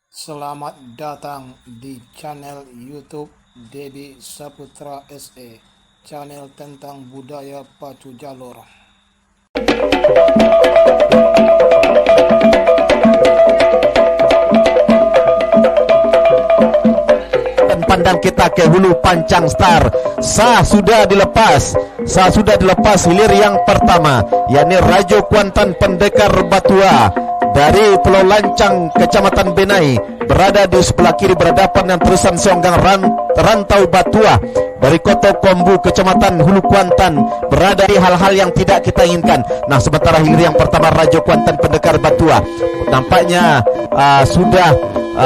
Selamat datang di channel YouTube Dedi Saputra SE, channel tentang budaya pacu jalur. Pandang kita ke hulu Pancang Star. Sah sudah dilepas hilir yang pertama, yakni Rajo Kuantan Pendekar Batua dari Pulau Lancang, Kecamatan Benai, berada di sebelah kiri berhadapan dengan terusan Seonggang Rantau Batua dari Kota Kombu, Kecamatan Hulu Kuantan, berada di hal-hal yang tidak kita inginkan. Nah, sementara hilir yang pertama Rajo Kuantan Pendekar Batua nampaknya sudah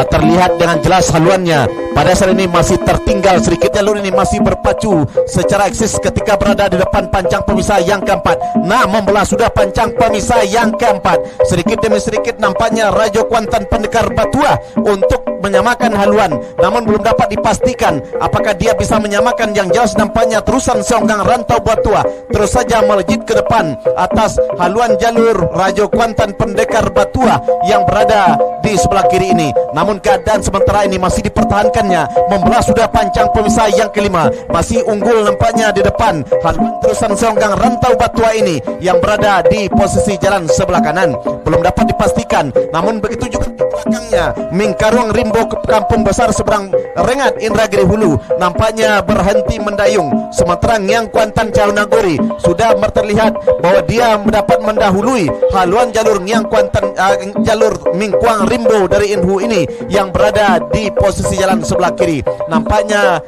terlihat dengan jelas haluannya. Pada saat ini masih tertinggal sedikit, jalur ini masih berpacu secara eksis ketika berada di depan pancang pemisah yang keempat. Nah, membelah sudah pancang pemisah yang keempat. Sedikit demi sedikit nampaknya Rajo Kuantan Pendekar Batua untuk menyamakan haluan, namun belum dapat dipastikan apakah dia bisa menyamakan. Yang jelas nampaknya terusan Seonggang Rantau Batua terus saja melejit ke depan atas haluan jalur Rajo Kuantan Pendekar Batua yang berada di sebelah kiri ini. Namun keadaan sementara ini masih dipertahankannya. Membelah sudah pancang pemisah yang kelima, masih unggul nampaknya di depan haluan terusan Seonggang Rantau Batua ini yang berada di posisi jalan sebelah kanan. Belum dapat dipastikan, namun begitu juga di belakangnya Mingkaruang Rimbo ke Kampung Besar seberang Rengat Indragiri Hulu nampaknya berhenti mendayung. Sementara Ngiang Kuantan Cahunagori sudah terlihat bahwa dia mendapat mendahului haluan jalur Ngiang Kuantan jalur Mingkuang Rimbo dari Inhu ini yang berada di posisi jalan sebelah kiri. Nampaknya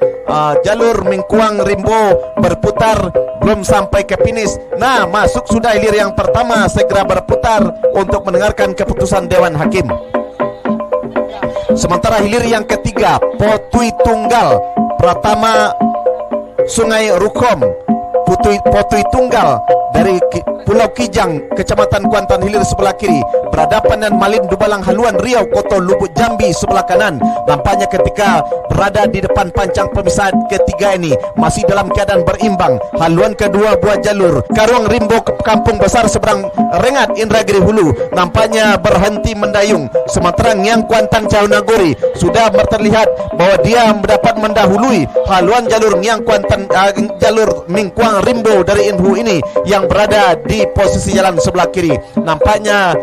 jalur Mingkuang Rimbo berputar belum sampai ke finish. Nah, masuk sudah hilir yang pertama, segera berputar untuk mendengarkan keputusan Dewan Hakim. Sementara hilir yang ketiga Potui Tunggal Pratama Sungai Rukom, Potui Tunggal dari Pulau Kijang, Kecamatan Kuantan hilir sebelah kiri, berhadapan dengan Malin Dubalang Haluan Riau Koto Lubuk Jambi sebelah kanan. Nampaknya ketika berada di depan pancang pemisah ketiga ini masih dalam keadaan berimbang. Haluan kedua buah jalur Karuang Rimbo ke Kampung Besar seberang Rengat Indragiri Hulu nampaknya berhenti mendayung. Sementara Ngiang Kuantan Cahunagori sudah terlihat bahwa dia mendapat mendahului haluan jalur Ngiang Kuantan jalur Mingkuang Rimbo dari Inhu ini yang berada di posisi jalan sebelah kiri. Nampaknya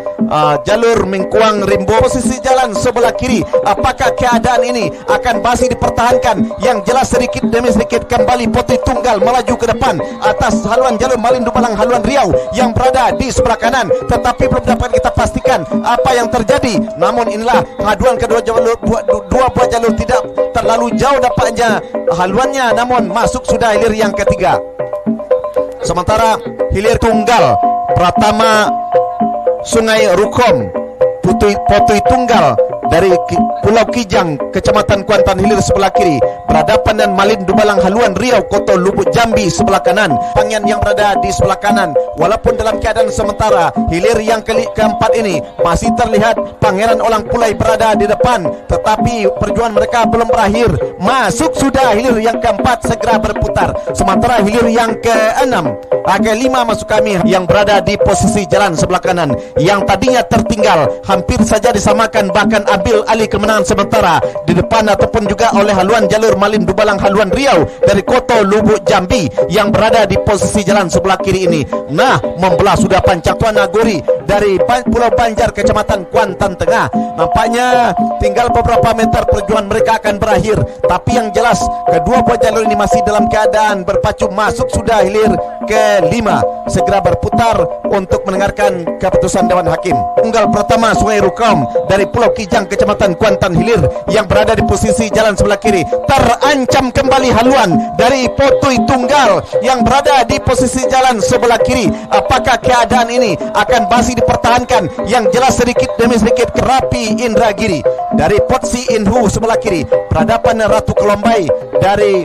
jalur Mingkuang Rimbo posisi jalan sebelah kiri. Apakah keadaan ini akan masih dipertahankan? Yang jelas sedikit demi sedikit kembali Potui Tunggal melaju ke depan atas haluan jalur Malin Dubalang Haluan Riau yang berada di sebelah kanan, tetapi belum dapat kita pastikan apa yang terjadi. Namun inilah haduan kedua jalur, dua buah jalur tidak terlalu jauh dapatnya haluannya, namun masuk sudah hilir yang ketiga. Sementara hilir tunggal Pratama Sungai Rukom, Potui Tunggal dari Pulau Kijang, Kecamatan Kuantan hilir sebelah kiri, berhadapan dengan Malin Dubalang Haluan Riau Koto Lubuk Jambi sebelah kanan. Pangian yang berada di sebelah kanan, walaupun dalam keadaan sementara hilir yang keempat ini masih terlihat Pangeran Olang Pulai berada di depan, tetapi perjuangan mereka belum berakhir. Masuk sudah hilir yang keempat, segera berputar. Sementara hilir yang keenam, kelima masuk kami yang berada di posisi jalan sebelah kanan, yang tadinya tertinggal hampir saja disamakan, bahkan ambil alih kemenangan sementara di depan ataupun juga oleh haluan jalur Malin Dubalang Haluan Riau dari Koto Lubuk Jambi yang berada di posisi jalan sebelah kiri ini. Nah, membelah sudah pancang Nagori dari Pulau Banjar, Kecamatan Kuantan Tengah. Nampaknya tinggal beberapa meter perjuangan mereka akan berakhir, tapi yang jelas kedua buah jalur ini masih dalam keadaan berpacu. Masuk sudah hilir kelima, segera berputar untuk mendengarkan keputusan Dewan Hakim. Tunggal pertama Sungai Rukom dari Pulau Kijang, Kecamatan Kuantan hilir yang berada di posisi jalan sebelah kiri. Terancam kembali haluan dari Potui Tunggal yang berada di posisi jalan sebelah kiri. Apakah keadaan ini akan masih dipertahankan? Yang jelas sedikit demi sedikit Rapi Indragiri dari Potsi Inhu sebelah kiri, berhadapan Ratu Kelombai dari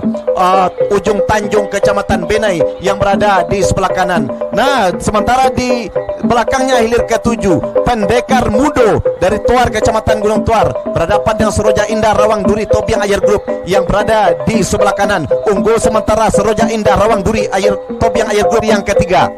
ujung Tanjung, Kecamatan Benai yang berada di sebelah kanan. Nah, sementara di belakangnya hilir ketujuh Pendekar Mudo dari Tuar, Kecamatan Gunung Tuar, berhadapan dengan Seroja Indah Rawang Duri Tobiang Ayer Group yang berada di sebelah kanan. Unggul sementara Seroja Indah Rawang Duri Tobiang Ayer Group yang ketiga.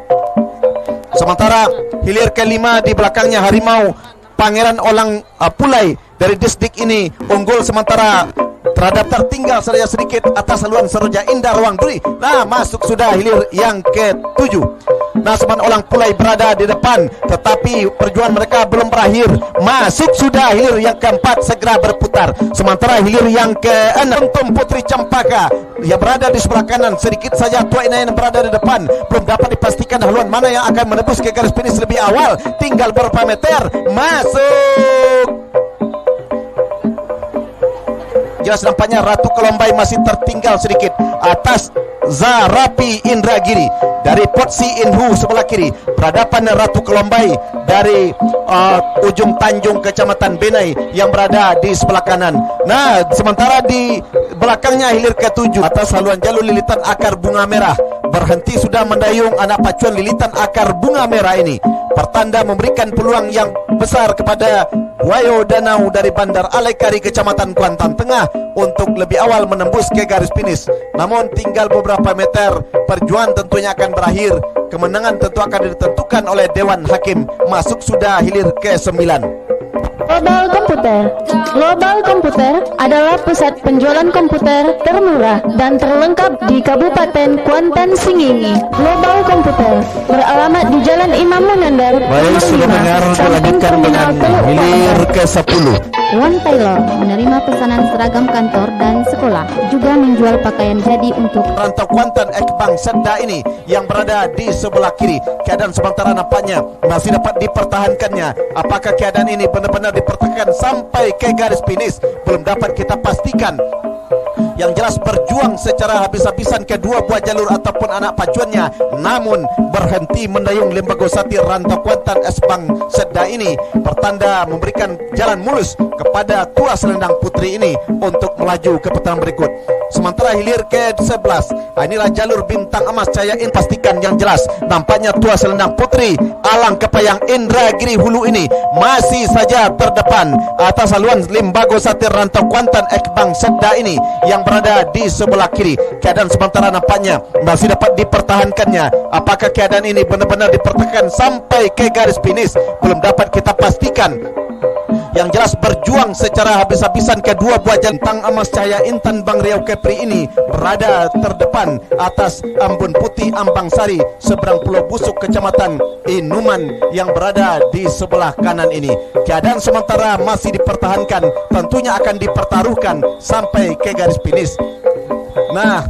Sementara hilir kelima di belakangnya Harimau Pangeran Olang Pulai dari distrik ini unggul sementara terhadap tertinggal saja sedikit atas haluan Seroja Indah Ruang Duri. Nah, masuk sudah hilir yang ke-7. Nasman Olang Pulai berada di depan, tetapi perjuangan mereka belum berakhir. Masuk sudah hilir yang ke-4, segera berputar. Sementara hilir yang ke-6 Untung Putri Cempaka yang berada di sebelah kanan, sedikit saja Tua Ina yang berada di depan. Belum dapat dipastikan haluan mana yang akan menembus ke garis finish lebih awal. Tinggal beberapa meter. Masuk. Jelas nampaknya Ratu Kelombai masih tertinggal sedikit atas Zarapi Indragiri dari Potsi Inhu sebelah kiri. Berhadapan Ratu Kelombai dari ujung Tanjung Kecamatan Benai yang berada di sebelah kanan. Nah, sementara di belakangnya hilir ke-7 atas haluan jalur lilitan akar bunga merah. Berhenti sudah mendayung anak pacuan lilitan akar bunga merah ini. Pertanda memberikan peluang yang besar kepada Buayo Danau dari Bandar Alaikari Kecamatan Kuantan Tengah untuk lebih awal menembus ke garis finish. Namun tinggal beberapa meter, perjuangan tentunya akan berakhir. Kemenangan tentu akan ditentukan oleh Dewan Hakim. Masuk sudah hilir ke-9. Global Komputer. Global Komputer adalah pusat penjualan komputer termurah dan terlengkap di Kabupaten Kuantan Singingi. Global Komputer beralamat di Jalan Imam Munandar. Baik, sudah dengar, dilanjutkan dengan hilir ke-10. One Tailor menerima pesanan seragam kantor dan sekolah, juga menjual pakaian jadi untuk Rantau Kuantan Ekbang Sedda ini yang berada di sebelah kiri. Keadaan sementara nampaknya masih dapat dipertahankannya. Apakah keadaan ini benar-benar dipertahankan sampai ke garis finish? Belum dapat kita pastikan. Yang jelas berjuang secara habis-habisan kedua buah jalur ataupun anak pacuannya, namun berhenti mendayung Lembaga Sati Rantau Kuantan Esbang Sedda ini, pertanda memberikan jalan mulus kepada Tua Selendang Putri ini untuk melaju ke putaran berikut. Sementara hilir ke-11, inilah jalur Bintang Emas Cayain. Pastikan yang jelas nampaknya Tua Selendang Putri Alang Kepayang Indragiri Hulu ini masih saja terdepan atas haluan Lembaga Sati Rantau Kuantan Ekbang Sedda ini yang berada di sebelah kiri. Keadaan sementara nampaknya masih dapat dipertahankannya. Apakah keadaan ini benar-benar dipertahankan sampai ke garis finish? Belum dapat kita pastikan. Yang jelas berjuang secara habis-habisan kedua buah Bintang Emas Cahaya Intan Bang Riau Kepri ini berada terdepan atas Ambon Putih Ambang Sari seberang Pulau Busuk Kecamatan Inuman yang berada di sebelah kanan ini. Keadaan sementara masih dipertahankan, tentunya akan dipertaruhkan sampai ke garis finish. Nah,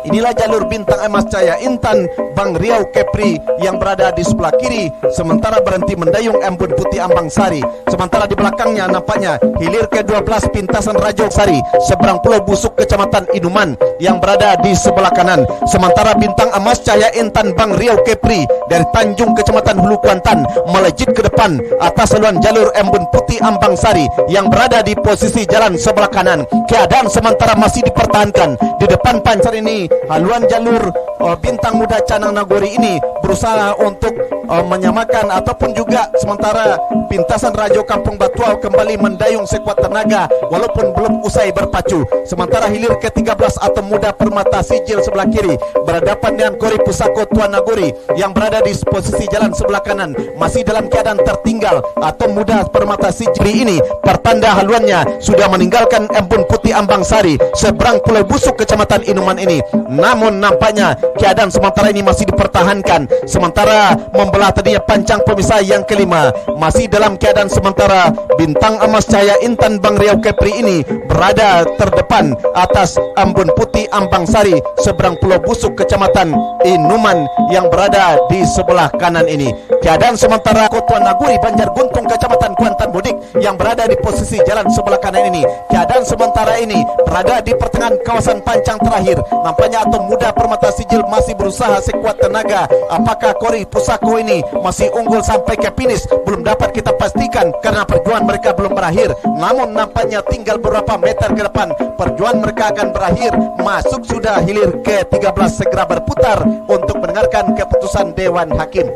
inilah jalur Bintang Emas Cahaya Intan Bang Riau Kepri yang berada di sebelah kiri, sementara berhenti mendayung Embun Putih Ambang Sari. Sementara di belakangnya nampaknya hilir ke-12 Pintasan Rajo Sari seberang Pulau Busuk Kecamatan Inuman yang berada di sebelah kanan. Sementara Bintang Emas Cahaya Intan Bang Riau Kepri dari Tanjung Kecamatan Hulu Kuantan melejit ke depan atas saluran jalur Embun Putih Ambang Sari yang berada di posisi jalan sebelah kanan. Keadaan sementara masih dipertahankan. Di depan pancar ini haluan jalur Bintang Muda Canang Nagori ini berusaha untuk menyamakan ataupun juga sementara Pintasan Rajo Kampung Batuau kembali mendayung sekuat tenaga walaupun belum usai berpacu. Sementara hilir ke-13 Atom Muda Permata Sijil sebelah kiri berhadapan dengan Kori Pusako Tuan Nagori yang berada di posisi jalan sebelah kanan masih dalam keadaan tertinggal. Atom Muda Permata Sijil ini pertanda haluannya sudah meninggalkan Embun Putih Ambang Sari seberang Pulau Busuk Kecamatan Inuman ini. Namun nampaknya keadaan sementara ini masih dipertahankan. Sementara membelah tadinya pancang pemisah yang kelima, masih dalam keadaan sementara Bintang Emas Cahaya Intan Bang Riau Kepri ini berada terdepan atas Ambon Putih Ambang Sari seberang Pulau Busuk Kecamatan Inuman yang berada di sebelah kanan ini. Keadaan sementara Kotuan Naguri Banjar Guntung Kecamatan Kuantan Bodik yang berada di posisi jalan sebelah kanan ini. Keadaan sementara ini berada di pertengahan kawasan pancang terakhir. Nampaknya Atom Muda Permata Sijil masih berusaha sekuat tenaga. Apakah Kori Pusako ini masih unggul sampai ke finish? Belum dapat kita pastikan karena perjuangan mereka belum berakhir. Namun nampaknya tinggal beberapa meter ke depan perjuangan mereka akan berakhir. Masuk sudah hilir ke-13, segera berputar untuk mendengarkan keputusan Dewan Hakim.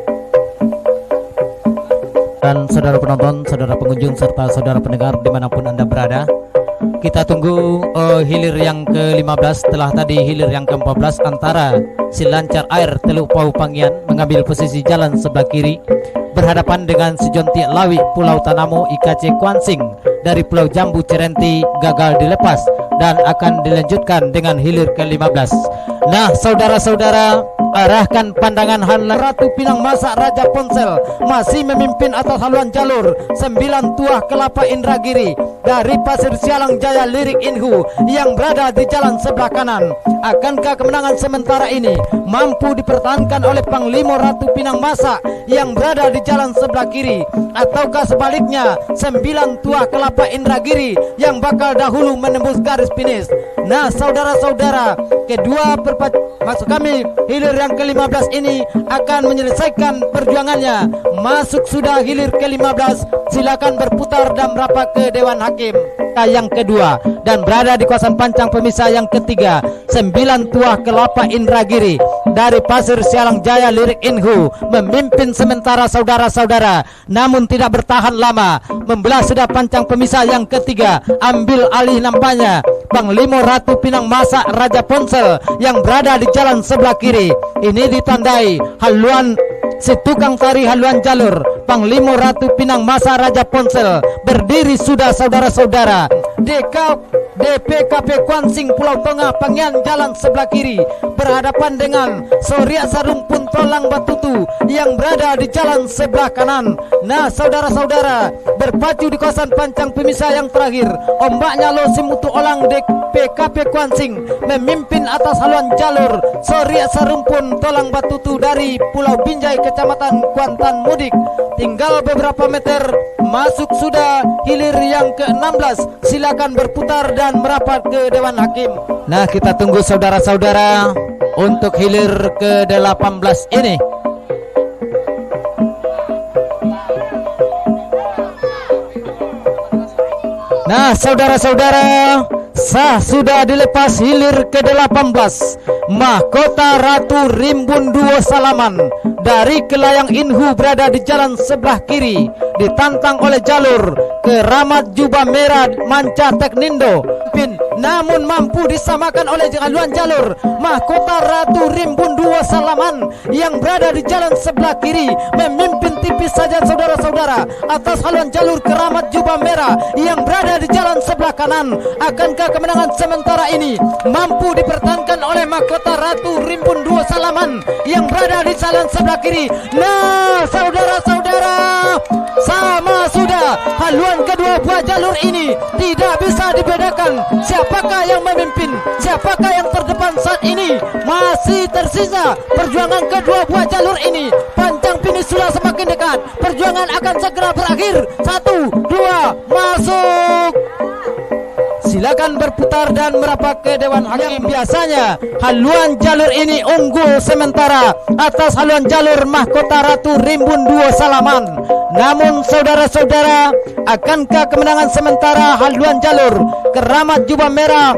Dan saudara penonton, saudara pengunjung, serta saudara pendengar dimanapun Anda berada, kita tunggu hilir yang ke-15. Setelah tadi hilir yang ke-14 antara si lancar air Teluk Pau Panggian mengambil posisi jalan sebelah kiri berhadapan dengan Sejonti Lawi Pulau Tanamo IKC Kuansing dari Pulau Jambu Cerenti gagal dilepas dan akan dilanjutkan dengan hilir ke-15. Nah, saudara-saudara, arahkan pandangan Ratu Pinang Masak Raja Ponsel masih memimpin atas haluan jalur 9 Tuah Kelapa Indragiri dari Pasir Sialang Jaya Lirik Inhu yang berada di jalan sebelah kanan. Akankah kemenangan sementara ini mampu dipertahankan oleh Panglima Ratu Pinang Masak yang berada di jalan sebelah kiri, ataukah sebaliknya 9 Tuah Kelapa Indragiri yang bakal dahulu menembus garis finish? Nah, saudara-saudara, maksud kami hilir yang ke-15 ini akan menyelesaikan perjuangannya. Masuk sudah hilir ke-15, silakan berputar dan merapat ke Dewan Hakim yang kedua dan berada di kawasan pancang pemisah yang ketiga 9 Tuah Kelapa Indragiri dari Pasir Sialang Jaya Lirik Inhu memimpin sementara saudara-saudara, namun tidak bertahan lama. Membelah sudah pancang pemisah yang ketiga, ambil alih nampaknya Panglima Ratu Pinang Masak Raja Ponsel yang berada di jalan sebelah kiri. Ini ditandai haluan si tukang tari haluan jalur Panglima Ratu Pinang Masak Raja Ponsel berdiri sudah saudara-saudara. DPKP Kuansing Pulau Tengah Pangian jalan sebelah kiri berhadapan dengan Soria Sarumpun Tolang Batutu yang berada di jalan sebelah kanan. Nah, saudara-saudara, berpacu di kawasan pancang pemisah yang terakhir, ombaknya Lo Simutu Olang DPKP Kuansing memimpin atas haluan jalur Soria Sarumpun Tolang Batutu dari Pulau Binjai Kecamatan Kuantan Mudik. Tinggal beberapa meter masuk sudah hilir yang ke-16. Silakan berputar dan merapat ke Dewan Hakim. Nah, kita tunggu saudara-saudara untuk hilir ke-18 ini. Nah, saudara-saudara, sah sudah dilepas hilir ke-18. Mahkota Ratu Rimbun Duo Salaman dari Kelayang Inhu berada di jalan sebelah kiri, ditantang oleh jalur Keramat Jubah Merah Manca Teknindo, namun mampu disamakan oleh haluan jalur Mahkota Ratu Rimbun Duo Salaman yang berada di jalan sebelah kiri, memimpin tipis saja saudara-saudara atas haluan jalur Keramat Jubah Merah yang berada di jalan sebelah kanan. Akankah kemenangan sementara ini mampu dipertahankan oleh Mahkota Ratu Rimbun Duo Salaman yang berada di jalan sebelah kiri? Nah, saudara-saudara, sama sudah haluan kedua buah jalur ini tidak bisa dibedakan siapakah yang memimpin, siapakah yang terdepan saat ini. Masih tersisa perjuangan kedua buah jalur ini. Pancang finish sudah semakin dekat, perjuangan akan segera berakhir. 1, 2, masuk. Silakan berputar dan merapat ke Dewan Hakim. Biasanya haluan jalur ini unggul sementara atas haluan jalur Mahkota Ratu Rimbun Duo Salaman. Namun saudara-saudara, akankah kemenangan sementara haluan jalur Keramat Jubah Merah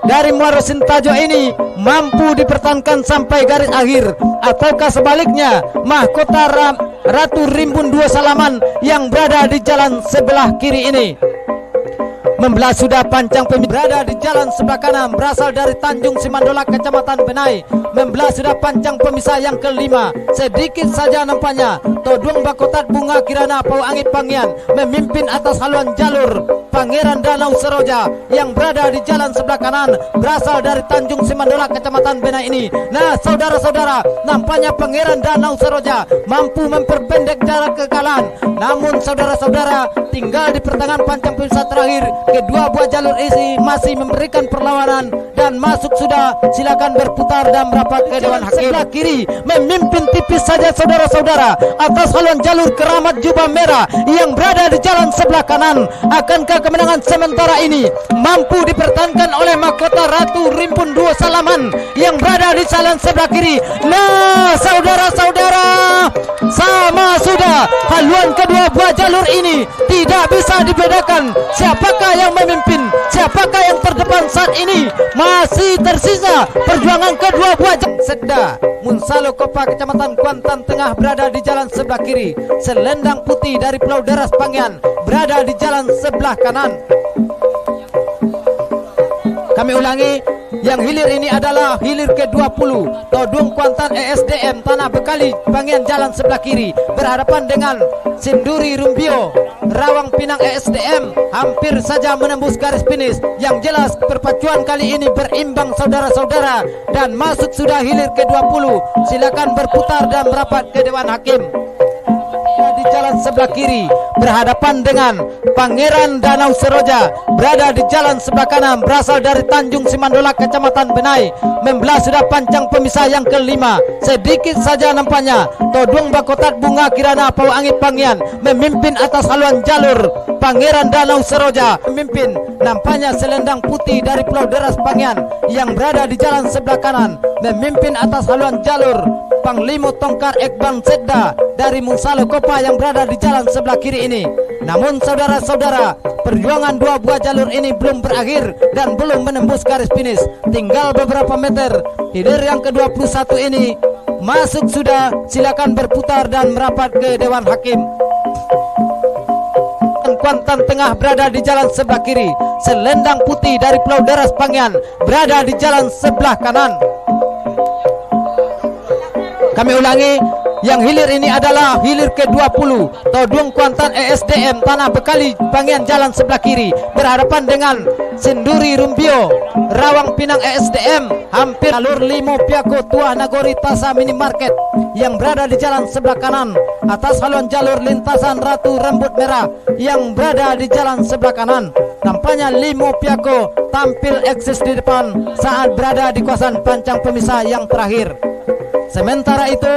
dari Muaro Sintajo ini mampu dipertahankan sampai garis akhir, ataukah sebaliknya Mahkota Ratu Rimbun Duo Salaman yang berada di jalan sebelah kiri ini? Membelah sudah pancang berada di jalan sebelah kanan berasal dari Tanjung Simandolak Kecamatan Benai. Membelah sudah pancang pemisah yang kelima. Sedikit saja nampaknya Todung Bakotat Bunga Kirana Pau Angit Pangian memimpin atas haluan jalur Pangeran Danau Seroja yang berada di jalan sebelah kanan berasal dari Tanjung Simandolak Kecamatan Benai ini. Nah, saudara-saudara, nampaknya Pangeran Danau Seroja mampu memperpendek jarak kekalahan. Namun saudara-saudara, tinggal di pertengahan pancang pemisah terakhir. Kedua buah jalur ini masih memberikan perlawanan dan masuk sudah. Silakan berputar dan merapat ke Dewan Hakim. Sebelah kiri memimpin tipis saja saudara-saudara atas haluan jalur Keramat Jubah Merah yang berada di jalan sebelah kanan. Akankah kemenangan sementara ini mampu dipertahankan oleh Mahkota Ratu Rimbun Duo Salaman yang berada di jalan sebelah kiri? Nah, saudara-saudara, sama sudah haluan kedua buah jalur ini tidak bisa dibedakan siapakah yang memimpin, siapakah yang terdepan saat ini. Masih tersisa perjuangan kedua buah Sedda Munsalo Kopa Kecamatan Kuantan Tengah berada di jalan sebelah kiri. Selendang Putih dari Pulau Deras Pangian berada di jalan sebelah kanan. Kami ulangi, Yang hilir ini adalah hilir ke-20 Todung Kuantan ESDM Tanah Bekali Bangian jalan sebelah kiri berhadapan dengan Sinduri Rumbio Rawang Pinang ESDM hampir saja menembus garis finish. Yang jelas perpacuan kali ini berimbang saudara-saudara dan masuk sudah hilir ke-20. Silakan berputar dan merapat ke Dewan Hakim. Di jalan sebelah kiri berhadapan dengan Pangeran Danau Seroja berada di jalan sebelah kanan berasal dari Tanjung Simandolak Kecamatan Benai membelah sudah pancang pemisah yang kelima. Sedikit saja nampaknya Todung Bakotat Bunga Kirana Pawangit Pangian memimpin atas haluan jalur. Pangeran Danau Seroja memimpin, nampaknya selendang putih dari Pulau Deras Pangian yang berada di jalan sebelah kanan memimpin atas haluan jalur. Panglima Tongkar Ekbang Sedda dari Munsalo Kopa yang berada di jalan sebelah kiri ini. Namun saudara-saudara, perjuangan dua buah jalur ini belum berakhir dan belum menembus garis finish. Tinggal beberapa meter. Hilir yang ke-21 ini masuk sudah. Silakan berputar dan merapat ke Dewan Hakim. Kuantan Tengah berada di jalan sebelah kiri. Selendang putih dari Pulau Deras Pangian berada di jalan sebelah kanan. Kami ulangi, yang hilir ini adalah hilir ke-20 Todung Kuantan ESDM Tanah Bekali Bangian jalan sebelah kiri berhadapan dengan Sinduri Rumbio Rawang Pinang ESDM hampir alur Limo Piako Tuah Nagori Tasa Minimarket yang berada di jalan sebelah kanan atas haluan jalur lintasan Ratu Rambut Merah yang berada di jalan sebelah kanan. Nampaknya Limo Piako tampil eksis di depan saat berada di kawasan pancang pemisah yang terakhir. Sementara itu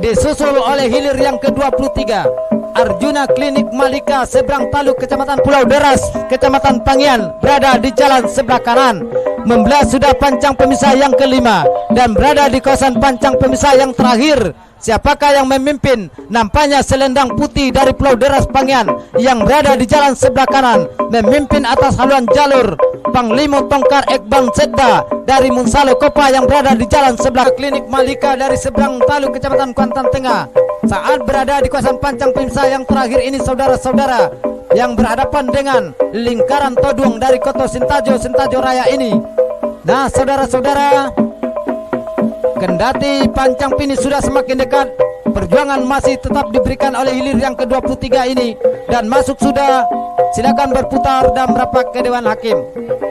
disusul oleh hilir yang ke-23 Arjuna Klinik Malika Seberang Taluk Kecamatan Pulau Deras Kecamatan Pangian berada di jalan sebelah kanan membelah sudah pancang pemisah yang kelima dan berada di kawasan pancang pemisah yang terakhir. Siapakah yang memimpin? Nampaknya selendang putih dari Pulau Deras Pangian yang berada di jalan sebelah kanan memimpin atas haluan jalur. Panglima Tongkar Ekbang Sedda dari Munsalo Kopa yang berada di jalan sebelah Klinik Malika dari Seberang Taluk Kecamatan Kuantan Tengah saat berada di kawasan pancang pemisah yang terakhir ini saudara-saudara yang berhadapan dengan lingkaran Todung dari Koto Sintajo Raya ini. Nah saudara-saudara, kendati pancang finish sudah semakin dekat, perjuangan masih tetap diberikan oleh hilir yang ke-23 ini dan masuk sudah. Silakan berputar dan merapat ke Dewan Hakim.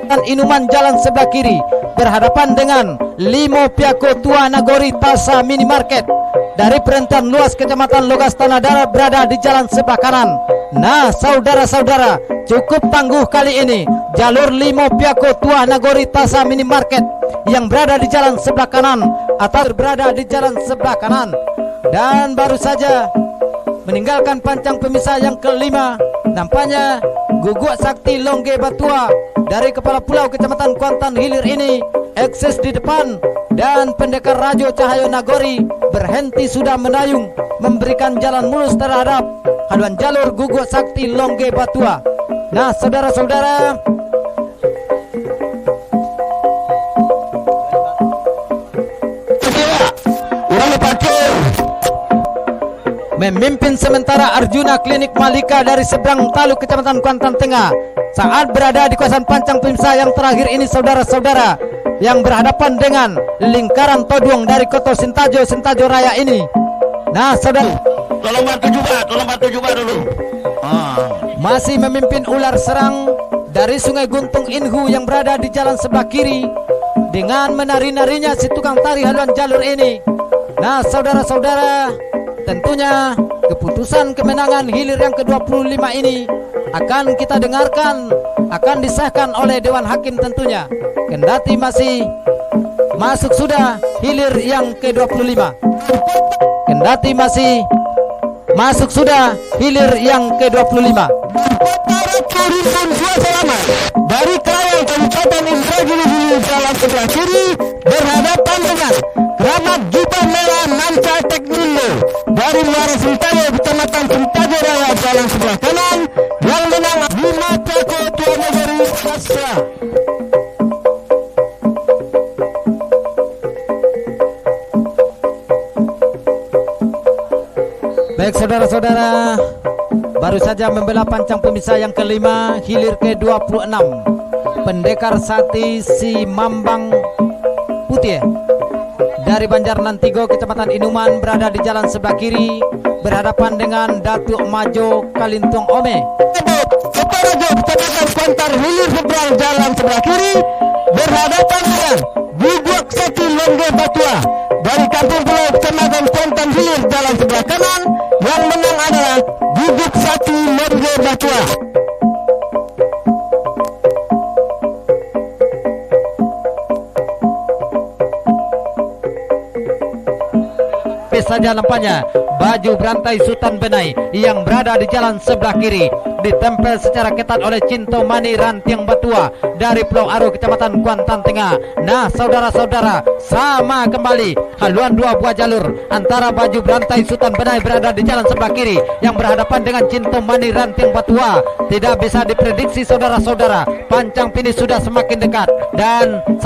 Dan Inuman jalan sebelah kiri berhadapan dengan Limo Piako Tua Nagori Tasa Minimarket dari Perintahan Luas Kecamatan Logas Tanah Darat berada di jalan sebelah kanan. Nah saudara-saudara, cukup tangguh kali ini jalur Limo Piako Tua Nagori Tasa Minimarket yang berada di jalan sebelah kanan atau berada di jalan sebelah kanan dan baru saja meninggalkan pancang pemisah yang kelima. Nampaknya Guguk Sakti Longge Batua dari Kepala Pulau Kecamatan Kuantan Hilir ini eksis di depan dan Pendekar Rajo Cahyo Nagori berhenti sudah menayung memberikan jalan mulus terhadap haluan jalur Guguk Sakti Longge Batua. Nah saudara-saudara, memimpin sementara Arjuna Klinik Malika dari Seberang Taluk Kecamatan Kuantan Tengah saat berada di kawasan pancang pemisah yang terakhir ini saudara-saudara yang berhadapan dengan lingkaran Todung dari Koto Sintajo Raya ini. Nah saudara, Tolong bantu juga dulu. Masih memimpin ular serang dari Sungai Guntung Inhu yang berada di jalan sebelah kiri dengan menari-narinya si tukang tari haluan jalur ini. Nah saudara-saudara, tentunya keputusan kemenangan hilir yang ke-25 ini akan kita dengarkan, akan disahkan oleh Dewan Hakim tentunya. Kendati masih masuk sudah hilir yang ke-25. Kendati masih masuk sudah hilir yang ke-25. Dari Kelayang Kabupaten Indragiri Hulu jalan sebelah kiri berhadapan dengan Keramat Jubah Merah Nanca Teknilo dari Muara Sintajo Kecamatan Sintajo Raya jalan sebelah kanan yang menang Lima Piako Tua Nagori Tasa. Baik saudara-saudara, baru saja membela pancang pemisah yang kelima hilir ke-26 Pendekar Sakti Si Mambang Putih dari Banjarnan Tigo, Kecamatan Inuman, berada di jalan sebelah kiri berhadapan dengan Datuk Majo Kalintuang Ome. Keparajo Kecamatan Kuantan Hilir seberang jalan sebelah kiri berhadapan dengan Guguk Sakti Longge Batua dari Kampung Pulau Kecamatan Kuantan Hilir jalan sebelah kanan. Yang menang adalah Guguk Sakti Longge Batua. Saja nampaknya baju berantai Sultan Benai yang berada di jalan sebelah kiri ditempel secara ketat oleh Cinto Mani Rantiang Batua dari Pulau Aru, Kecamatan Kuantan Tengah. Nah, saudara-saudara, sama kembali haluan dua buah jalur antara baju berantai Sultan Benai berada di jalan sebelah kiri yang berhadapan dengan Cinto Mani Rantiang Batua. Tidak bisa diprediksi, saudara-saudara, pancang finish sudah semakin dekat dan 1,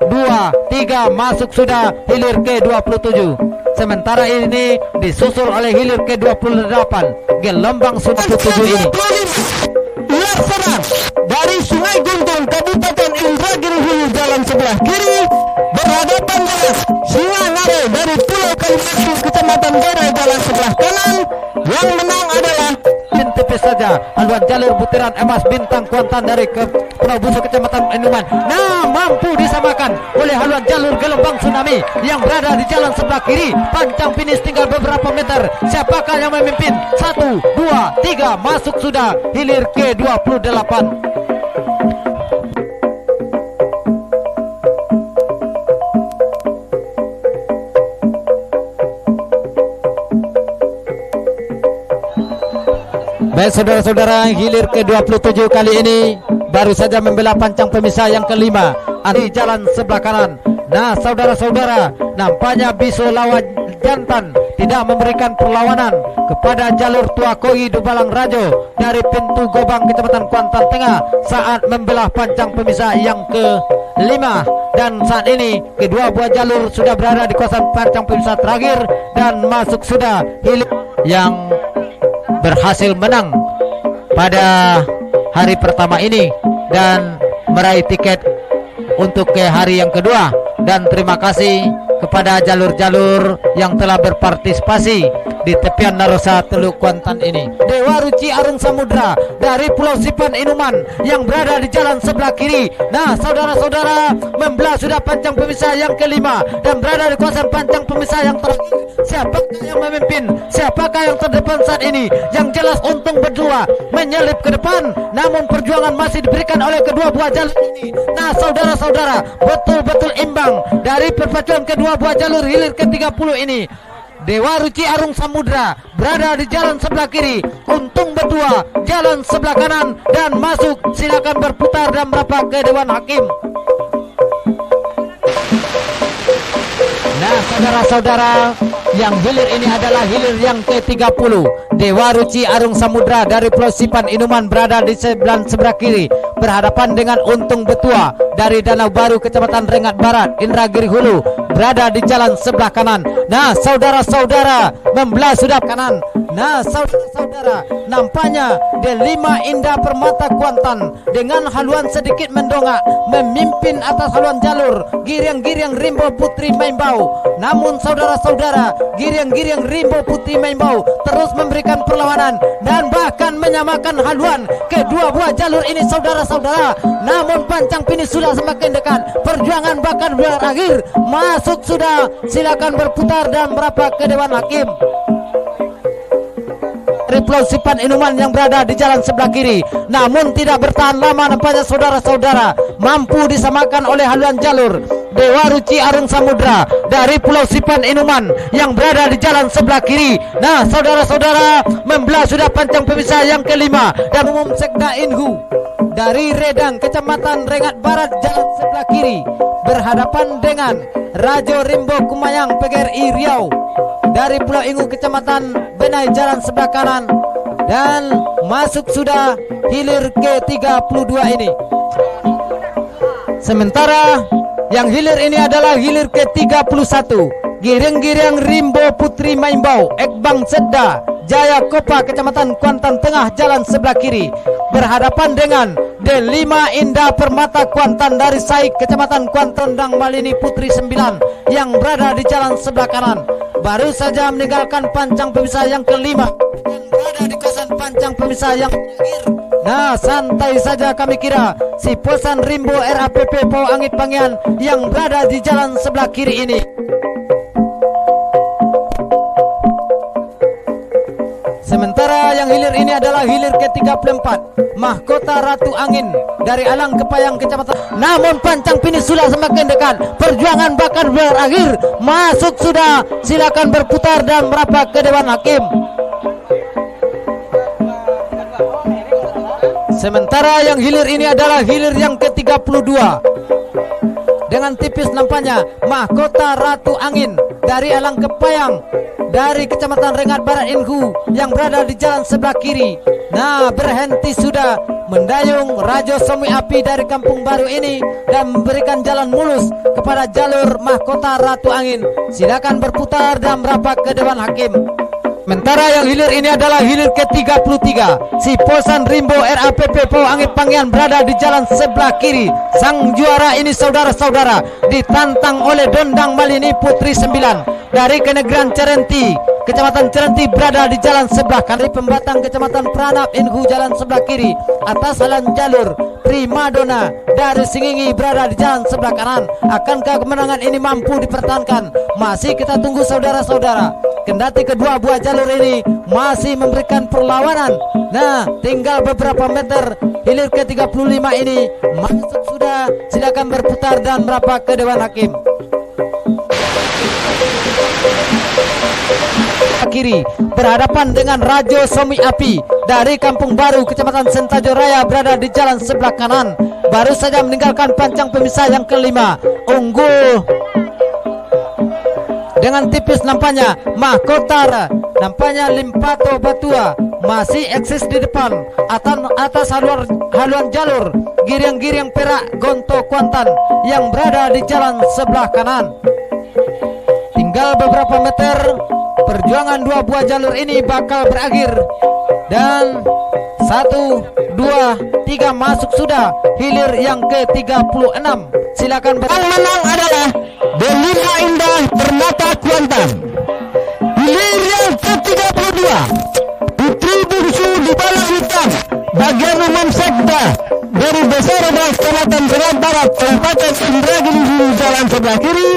2, 3 masuk sudah hilir ke-27. Sementara ini disusul oleh hilir ke-28 gelombang sudah 27 ini. Laksana dari Sungai Guntung, Kabupaten Indragiri Hilir jalan sebelah kiri berhadapan dengan Singangare dari Pulau Kalimantan, Kecamatan Barai jalan sebelah kanan. Yang menang adalah Tipis saja haluan jalur butiran emas Bintang Kuantan dari Pulau Busu, Kecamatan Inuman. Nah, mampu disamakan oleh haluan jalur gelombang tsunami yang berada di jalan sebelah kiri. Pancang finish tinggal beberapa meter. Siapakah yang memimpin? 1, 2, 3 masuk sudah hilir ke-28. Baik saudara-saudara, hilir ke-27 kali ini baru saja membela pancang pemisah yang kelima di jalan sebelah kanan. Nah, saudara-saudara, nampaknya Biso Lawan Jantan tidak memberikan perlawanan kepada jalur Tua Koi Dubalang Rajo dari pintu Gobang, Kecamatan Kuantan Tengah saat membelah pancang pemisah yang kelima. Dan saat ini kedua buah jalur sudah berada di kawasan pancang pemisah terakhir dan masuk sudah hilir yang berhasil menang pada hari pertama ini dan meraih tiket untuk ke hari yang kedua. Dan terima kasih kepada jalur-jalur yang telah berpartisipasi di tepian Narosa Teluk Kuantan ini. Dewa Ruci Arung Samudra dari Pulau Sipan Inuman yang berada di jalan sebelah kiri. Nah, saudara-saudara, membelah sudah pancang pemisah yang kelima dan berada di kawasan pancang pemisah yang terakhir. Siapakah yang memimpin? Siapakah yang terdepan saat ini? Yang jelas untung berdua menyelip ke depan, namun perjuangan masih diberikan oleh kedua buah jalur ini. Nah, saudara-saudara, betul-betul imbang dari perpaduan kedua buah jalur hilir ke-30 ini. Dewa Ruci Arung Samudra berada di jalan sebelah kiri, untung berdua jalan sebelah kanan dan masuk. Silakan berputar dan merapat ke Dewan Hakim. Nah, saudara-saudara, yang hilir ini adalah hilir yang ke-30. Dewa Ruci Arung Samudra dari Pulau Sipan Inuman berada di sebelah kiri berhadapan dengan untung betua dari Danau Baru, Kecamatan Rengat Barat, Indragiri Hulu berada di jalan sebelah kanan. Nah, saudara-saudara, membelah sudah kanan. Nah, saudara-saudara, nampaknya Delima Indah Permata Kuantan dengan haluan sedikit mendongak memimpin atas haluan jalur Giriang-Giriang Rimbo Putri Maimbau. Namun saudara-saudara, Giriang-Giriang Rimbo Putri Maimbau terus memberikan perlawanan dan bahkan menyamakan haluan kedua buah jalur ini, saudara-saudara. Namun pancang finish sudah semakin dekat, perjuangan bahkan berakhir. Masuk sudah, silakan berputar dan merapat ke Dewan Hakim. Dari Pulau Sipan Inuman yang berada di jalan sebelah kiri, namun tidak bertahan lama nampaknya, saudara-saudara, mampu disamakan oleh haluan jalur Dewa Ruci Arung Samudra dari Pulau Sipan Inuman yang berada di jalan sebelah kiri. Nah, saudara-saudara, membelah sudah pancang pemisah yang kelima dan umum Sekda Inhu dari Redang, Kecamatan Rengat Barat, jalan sebelah kiri berhadapan dengan Rajo Rimbo Kumayang PGRI Riau dari Pulau Ingu, Kecamatan Benai, jalan sebelah kanan dan masuk sudah hilir ke-32 ini. Sementara yang hilir ini adalah hilir ke-31. Giriang-Giriang Rimbo Putri Maimbau, Ekbang Sedda, Jaya Kopa, Kecamatan Kuantan Tengah, jalan sebelah kiri berhadapan dengan D5 Indah Permata Kuantan dari Saik Kecamatan Kuantan Dang Malini Putri 9 yang berada di jalan sebelah kanan baru saja meninggalkan pancang pemisah yang kelima yang berada di kawasan pancang pemisah yang terakhir. Nah, santai saja kami kira si Posan Rimbo RAPP Pau Angit Pangian yang berada di jalan sebelah kiri ini. Sementara yang hilir ini adalah hilir ke-34 Mahkota Ratu Angin dari Alang Kepayang Kecamatan. Namun pancang finish sudah semakin dekat. Perjuangan bakal berakhir. Masuk sudah. Silakan berputar dan merapat ke Dewan Hakim. Sementara yang hilir ini adalah hilir yang ke-32 dengan tipis nampaknya Mahkota Ratu Angin dari Alang Kepayang dari Kecamatan Rengat Barat Inhu yang berada di jalan sebelah kiri. Nah, berhenti sudah mendayung Rajo Semi Api dari Kampung Baru ini dan memberikan jalan mulus kepada jalur Mahkota Ratu Angin. Silakan berputar dan merapat ke Dewan Hakim. Sementara yang hilir ini adalah hilir ke-33 si Posan Rimbo RAPP Pau Angit Pangian berada di jalan sebelah kiri. Sang juara ini saudara-saudara ditantang oleh Dondang Malini Putri 9 dari Kenegrian Cerenti Kecamatan Cerenti berada di jalan sebelah kanan. Pembatang Kecamatan Pranap Inhu jalan sebelah kiri. Atas jalan jalur Primadona dari Singingi berada di jalan sebelah kanan. Akankah kemenangan ini mampu dipertahankan? Masih kita tunggu saudara-saudara. Kendati kedua buah jalur ini masih memberikan perlawanan. Nah, tinggal beberapa meter hilir ke-35 ini masuk sudah. Silakan berputar dan merapat ke Dewan Hakim. Kiri berhadapan dengan Rajo Semi Api dari Kampung Baru Kecamatan Sentajo Raya berada di jalan sebelah kanan. Baru saja meninggalkan pancang pemisah yang kelima. Unggul dengan tipis nampaknya Mahkota nampaknya Limpato Batua masih eksis di depan atas haluan jalur Giriang-Giriang Perak Gonto Kuantan yang berada di jalan sebelah kanan. Tinggal beberapa meter perjuangan dua buah jalur ini bakal berakhir. Dan 1, 2, 3 masuk sudah hilir yang ke-36. Silakan Yang menang adalah D5 Indah Permata Kuantan. Hilir yang ke-32 Putri Bungsu di Balang Hitam bagian umum Sekda dari Desa Rebas Kecamatan Rengat Barat Kabupaten Indragiri jalan sebelah kiri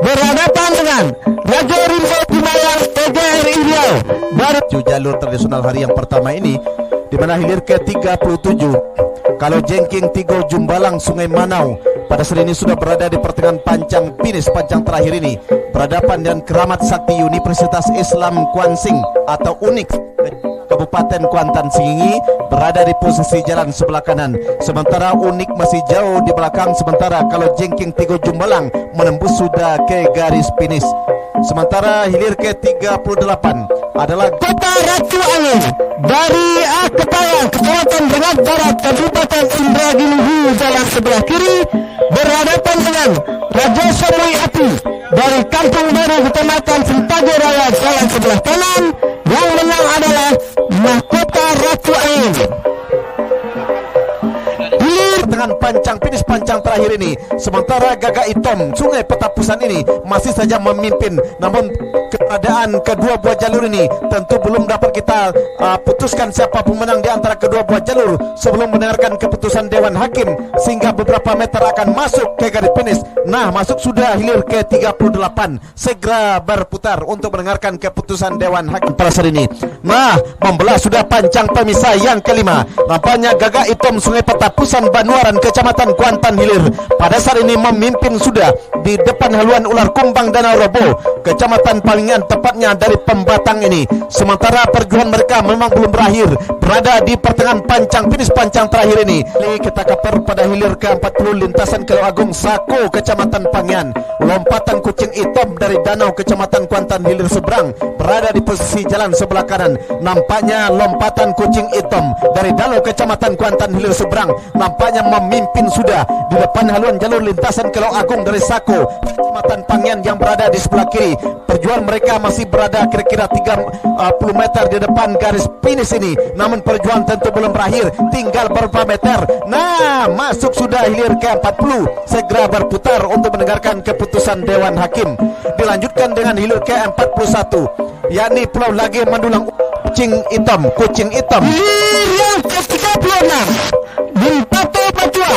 berhadapan dengan Rajo Rimbo Kumayang TGRI Riau dari jalur tradisional hari yang pertama ini di mana hilir ke-37 kalau Jengking Tigo Jumbalang Sungai Manau pada saat ini sudah berada di pertengahan pancang finish pancang terakhir ini berhadapan dengan Keramat Sakti Universitas Islam Kuansing atau UNIK Kabupaten Kuantan Singingi berada di posisi jalan sebelah kanan. Sementara UNIK masih jauh di belakang. Sementara kalau Jengking Tigo Jumbalang menembus sudah ke garis finish. Sementara hilir ke-38 adalah Kota Ratu Angin dari Kepayang Kecamatan Rengat Barat Kabupaten Indragiri jalan sebelah kiri berhadapan dengan Raja Semi Api dari Kampung Baru Kecamatan Sentajo Raya jalan sebelah kanan. Yang menang adalah Mahkota Ratu Angin. dengan pancang finish pancang terakhir ini. Sementara Gagak Itom Sungai Petapusan ini masih saja memimpin, namun keadaan kedua buah jalur ini tentu belum dapat kita putuskan siapa pemenang di antara kedua buah jalur sebelum mendengarkan keputusan Dewan Hakim, sehingga beberapa meter akan masuk ke garis finish. Nah, masuk sudah hilir ke-38. Segera berputar untuk mendengarkan keputusan Dewan Hakim pada saat ini. Nah, membelah sudah pancang pemisah yang kelima. Nampaknya Gagak Itom Sungai Petapusan Banuaran Kecamatan Kuantan Hilir pada saat ini memimpin sudah di depan haluan Ular Kumbang Danau Robo Kecamatan Palingan, tepatnya dari Pembatang ini. Sementara perjuangan mereka memang belum berakhir, berada di pertengahan pancang finish pancang terakhir ini. Kita kaper pada hilir ke-40 lintasan Kalau Agung Sako Kecamatan Pangian. Lompatan Kucing Hitam dari Danau Kecamatan Kuantan Hilir seberang berada di posisi jalan sebelah kanan. Nampaknya lompatan Kucing Hitam dari Danau Kecamatan Kuantan Hilir seberang nampaknya memimpin sudah di depan haluan jalur lintasan Kalau Agung dari Sako Kecamatan Pangian yang berada di sebelah kiri. Perjuangan mereka mereka masih berada kira-kira 30 meter di depan garis finish ini. Namun perjuangan tentu belum berakhir, tinggal beberapa meter. Nah, masuk sudah hilir ke-40. Segera berputar untuk mendengarkan keputusan Dewan Hakim. Dilanjutkan dengan hilir ke-41, yakni Pulau Lage Mandulang Kucing Hitam. Hilir yang ke-36 Limpato Patua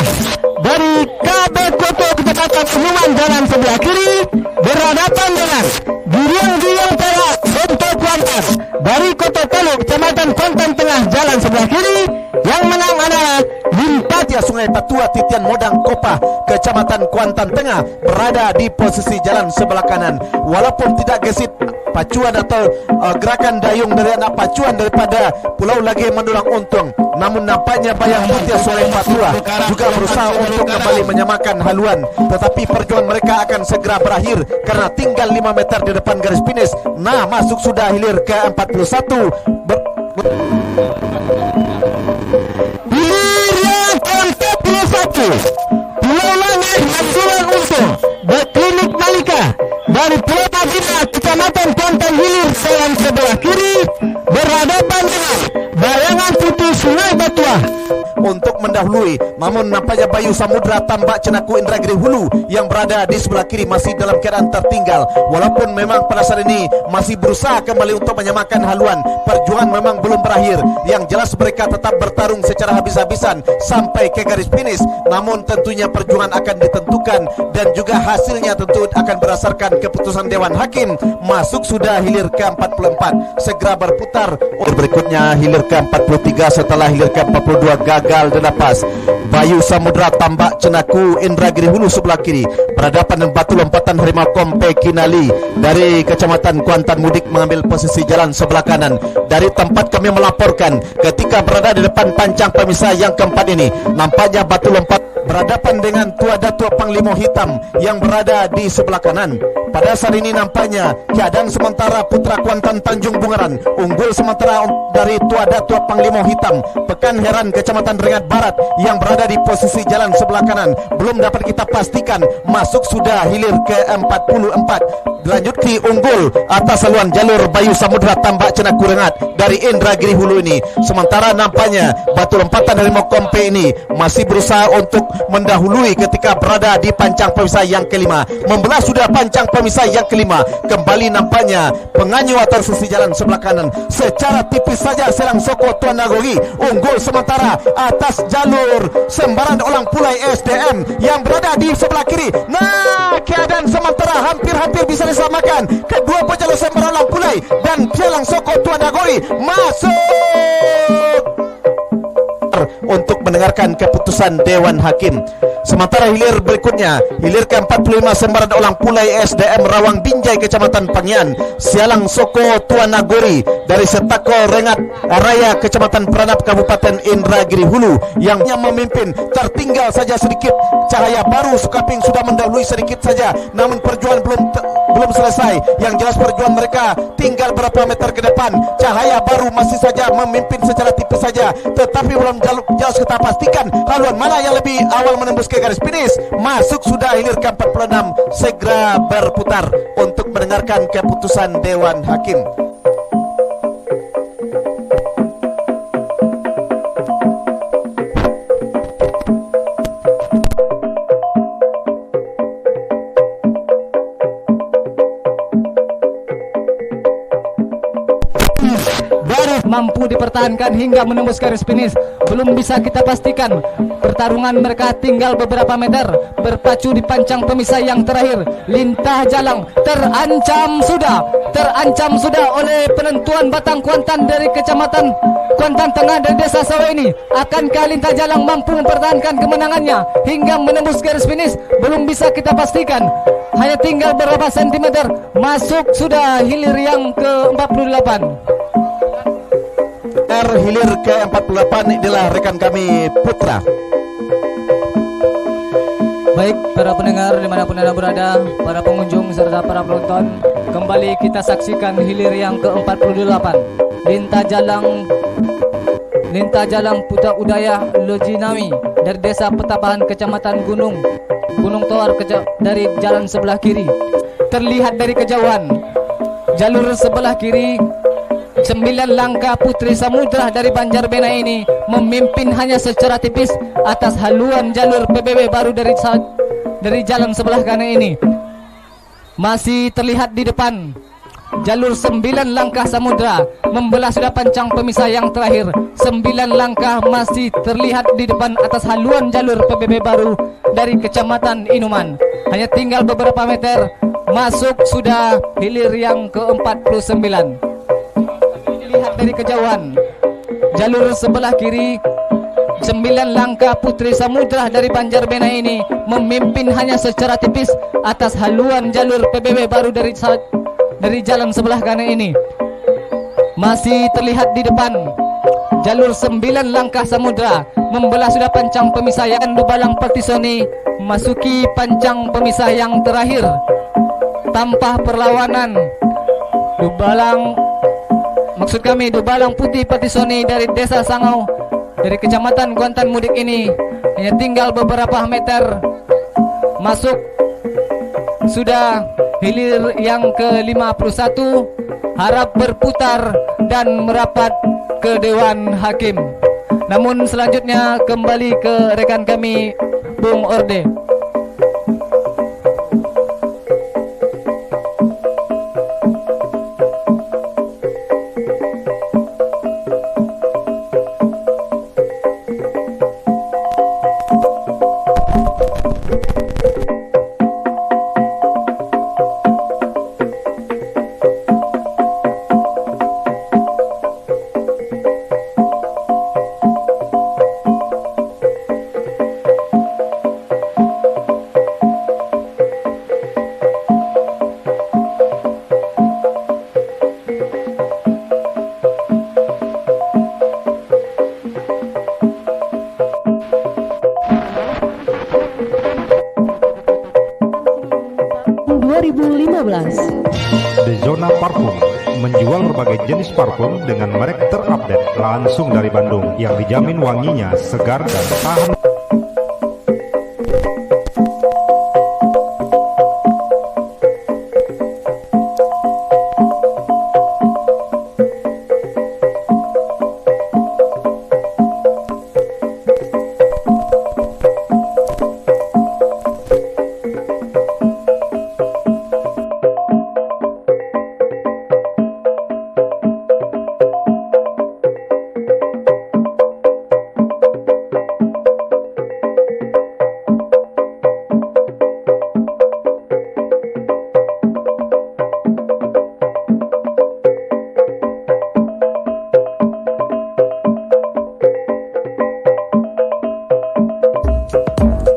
dari KB Koto Kecamatan Penuman Jalan sebelah kiri berhadapan dengan Giriang Perak Konto Kuantan dari Koto Telu Kecamatan Kuantan Tengah Jalan sebelah kiri. Yang menang adalah Limpatia Sungai Patua Titian Modang Kopah Kecamatan Kuantan Tengah berada di posisi jalan sebelah kanan. Walaupun tidak gesit pacuan atau gerakan dayung dari anak pacuan daripada Pulau Lage Mandulang Untung, namun nampaknya Bayang Mutia Sungai Patua juga berusaha untuk kembali menyamakan haluan, tetapi perjuangan mereka akan segera berakhir karena tinggal 5 meter di depan garis finish. Nah, masuk sudah hilir ke-41. hilir yang ke-41 Pulau Lage Mandulang Untung Klinik Malika dari Pulau Padina Kecamatan Kuantan Hilir jalan sebelah kiri berhadapan dengan Bayangan Putih Sungai Batua untuk mendahului, namun nampaknya Bayu Samudra Tambak Cenaku Indragiri Hulu yang berada di sebelah kiri masih dalam keadaan tertinggal. Walaupun memang pada saat ini masih berusaha kembali untuk menyamakan haluan, perjuangan memang belum berakhir. Yang jelas mereka tetap bertarung secara habis-habisan sampai ke garis finish. Namun tentunya perjuangan akan ditentukan dan juga hasilnya tentu akan berdasarkan keputusan Dewan Hakim. Masuk sudah hilir ke-44, segera berputar. Berikutnya hilir ke-43 setelah hilir ke-42 gagal dilepas. Bayu Samudra Tambak Cenaku Indragiri Hulu sebelah kiri berhadapan dengan batu lompatan Harimau Kompe Kinali dari Kecamatan Kuantan Mudik mengambil posisi jalan sebelah kanan. Dari tempat kami melaporkan ketika berada di depan pancang pemisah yang keempat ini, nampaknya batu lompat berhadapan dengan Tua Datua Panglima Hitam yang berada di sebelah kanan. Pada saat ini nampaknya keadaan sementara Putra Kuantan Tanjung Bungaran unggul sementara dari Tua Datua Panglima Hitam Pekan Heran Kecamatan Rengat Barat yang berada di posisi jalan sebelah kanan. Belum dapat kita pastikan, masuk sudah hilir ke-44. Dilanjutki unggul atas saluan jalur Bayu Samudra Tambak Cenaku Rengat dari Indragiri Hulu ini. Sementara nampaknya batu lompatan Harimau Kompe ini masih berusaha untuk mendahului ketika berada di pancang pemisah yang kelima. Membelah sudah pancang pemisah yang kelima. Kembali nampaknya penganyu atas sisi jalan sebelah kanan. Secara tipis saja Serang Soko Tuan Nagori unggul sementara atas jalur Sembaran Olang Pulai SDM yang berada di sebelah kiri. Nah, keadaan sementara hampir-hampir bisa disamakan. Kedua pejalur Sembaran Olang Pulai dan Serang Soko Tuan Nagori masuk untuk mendengarkan keputusan Dewan Hakim. Sementara hilir berikutnya, hilir ke-45 Sembaran Olang Pulai SDM Rawang Binjai Kecamatan Pangian, Sialang Soko Tuan Nagori dari Setako Rengat Raya Kecamatan Peranap Kabupaten Indragiri Hulu yang memimpin. Tertinggal saja sedikit Cahaya Baru Sukaping sudah mendahului sedikit saja, namun perjuangan belum selesai. Yang jelas perjuangan mereka tinggal berapa meter ke depan. Cahaya Baru masih saja memimpin secara tipis saja, tetapi belum jelas kita pastikan haluan mana yang lebih awal menembus ke garis finish. Masuk sudah hilir ke-46, segera berputar untuk mendengarkan keputusan Dewan Hakim. Mampu dipertahankan hingga menembus garis finish belum bisa kita pastikan. Pertarungan mereka tinggal beberapa meter, berpacu di pancang pemisah yang terakhir. Lintah Jalang terancam sudah oleh penentuan Batang Kuantan dari Kecamatan Kuantan Tengah dari Desa Sawah ini. Akankah Lintah Jalang mampu mempertahankan kemenangannya hingga menembus garis finish? Belum bisa kita pastikan. Hanya tinggal beberapa sentimeter. Masuk sudah hilir yang ke-48. Hilir ke-48 adalah rekan kami Putra. Baik para pendengar dimanapun Anda berada, para pengunjung serta para penonton, kembali kita saksikan hilir yang ke-48. Lintah Jalang Putra Udaya Lojinami dari Desa Petapahan Kecamatan Gunung Toar dari jalan sebelah kiri. Terlihat dari kejauhan jalur sebelah kiri 9 langkah Putri Samudra dari Banjarbena ini memimpin hanya secara tipis atas haluan jalur PBB baru dari jalan sebelah kanan ini. Masih terlihat di depan jalur 9 langkah Samudra membelah sudah pancang pemisah yang terakhir. 9 langkah masih terlihat di depan atas haluan jalur PBB baru dari Kecamatan Inuman. Hanya tinggal beberapa meter masuk sudah hilir yang ke-49. Lihat dari kejauhan jalur sebelah kiri 9 langkah Putri Samudra dari Banjarbena ini memimpin hanya secara tipis atas haluan jalur PBB baru dari jalan sebelah kanan ini. Masih terlihat di depan jalur 9 langkah Samudra membelah sudah pancang pemisah yang Dubalang Partisoni masuki pancang pemisah yang terakhir tanpa perlawanan. Dubalang Putih Partisoni dari Desa Sangau dari Kecamatan Kuantan Mudik ini hanya tinggal beberapa meter masuk sudah hilir yang ke-51, harap berputar dan merapat ke Dewan Hakim. Namun selanjutnya kembali ke rekan kami Bung Orde. The Zona Parfum menjual berbagai jenis parfum dengan merek terupdate langsung dari Bandung yang dijamin wanginya segar dan tahan.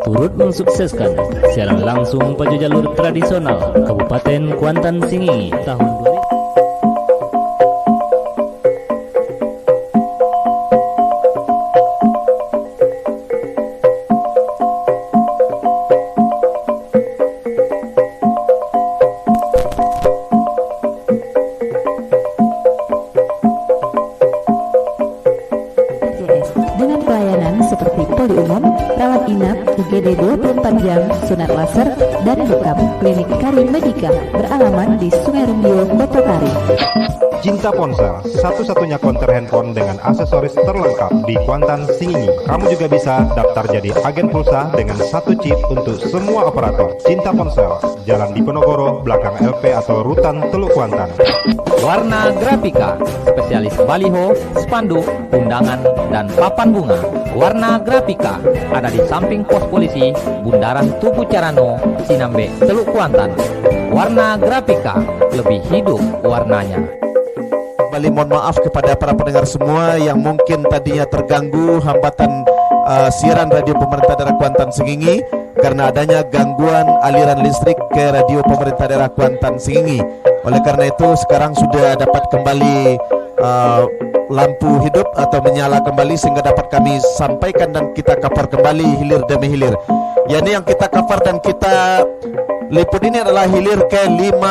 Turut mensukseskan siaran langsung pada jalur tradisional Kabupaten Kuantan Singingi tahun 2000. Dengan pelayanan seperti poli umum, rawat inap, UGD 24 jam, sunat laser, dan bekam. Klinik Karim Medika beralamat di Sungai Rumbio, Botokari. Cinta Ponsel, satu-satunya konter handphone dengan aksesoris terlengkap di Kuantan Singingi. Kamu juga bisa daftar jadi agen pulsa dengan satu chip untuk semua operator. Cinta Ponsel, Jalan Diponegoro, belakang LP atau Rutan Teluk Kuantan. Warna Grafika, spesialis baliho, spanduk, undangan, dan papan bunga. Warna Grafika ada di samping pos polisi Bundaran Tugu Carano, Sinambe, Teluk Kuantan. Warna Grafika lebih hidup warnanya. Kembali mohon maaf kepada para pendengar semua yang mungkin tadinya terganggu hambatan siaran radio pemerintah daerah Kuantan Singingi karena adanya gangguan aliran listrik ke radio pemerintah daerah Kuantan Singingi. Oleh karena itu sekarang sudah dapat kembali lampu hidup atau menyala kembali sehingga dapat kami sampaikan dan kita cover kembali hilir demi hilir. Ya, ini yang kita cover dan kita liput ini adalah hilir ke 56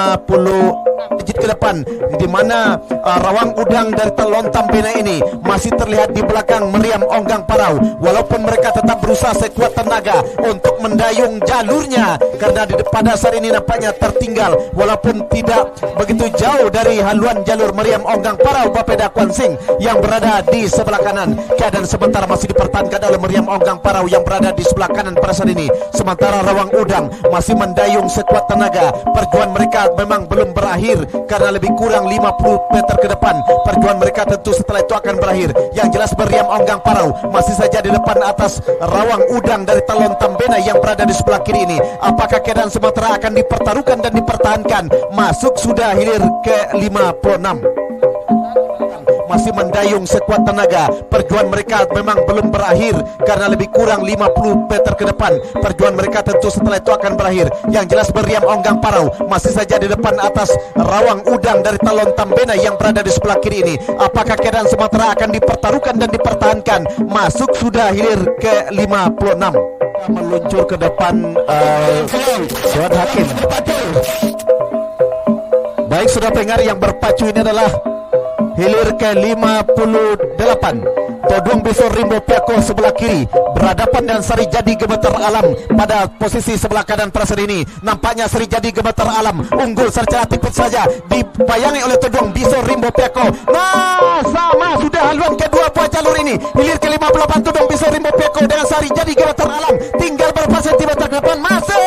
Masjid ke depan, di mana rawang udang dari Telontam Bena ini masih terlihat di belakang meriam Onggang Parau. Walaupun mereka tetap berusaha sekuat tenaga untuk mendayung jalurnya, karena di depan dasar ini nampaknya tertinggal walaupun tidak begitu jauh dari haluan jalur meriam Onggang Parau Bapeda Kuan Sing yang berada di sebelah kanan. Keadaan sementara masih dipertahankan oleh meriam Onggang Parau yang berada di sebelah kanan pada saat ini, sementara rawang udang masih mendayung sekuat tenaga. Perjuangan mereka memang belum berakhir karena lebih kurang 50 meter ke depan. Perjuangan mereka tentu setelah itu akan berakhir. Yang jelas meriam Onggang Parau masih saja di depan atas rawang udang dari Telontam Bena yang berada di sebelah kiri ini. Apakah keadaan sementara akan dipertaruhkan dan dipertahankan? Masuk sudah hilir ke 56, masih mendayung sekuat tenaga. Perjuangan mereka memang belum berakhir karena lebih kurang 50 meter ke depan. Perjuangan mereka tentu setelah itu akan berakhir. Yang jelas meriam Onggang Parau masih saja di depan atas rawang udang dari Telontam Bena yang berada di sebelah kiri ini. Apakah keadaan sementara akan dipertaruhkan dan dipertahankan? Masuk sudah hilir ke 56, meluncur ke depan Dewan Hakim. Baik, sudah pendengar, yang berpacu ini adalah hilir ke 58. Todung Bisor Rimbo Piako sebelah kiri berhadapan dengan Seri Jadi Gemetar Alam pada posisi sebelah kanan pada saat ini. Nampaknya Seri Jadi Gemetar Alam unggul secara tipis saja, dibayangi oleh Todung Bisor Rimbo Piako. Nah, sama sudah haluan kedua buah jalur ini. Hilir ke 58 Todung Bisor Rimbo Piako dengan Seri Jadi Gemetar Alam. Tinggal beberapa sentimeter ke depan. Masuk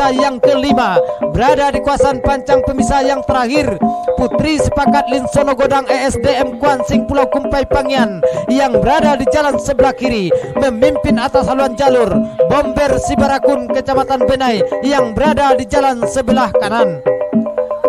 yang kelima berada di kawasan pancang pemisah yang terakhir. Putri Sepakat Linsono Godang ESDM Kuan Sing Pulau Kumpai Pangian yang berada di jalan sebelah kiri memimpin atas haluan jalur. Bomber Sibarakun Kecamatan Benai yang berada di jalan sebelah kanan.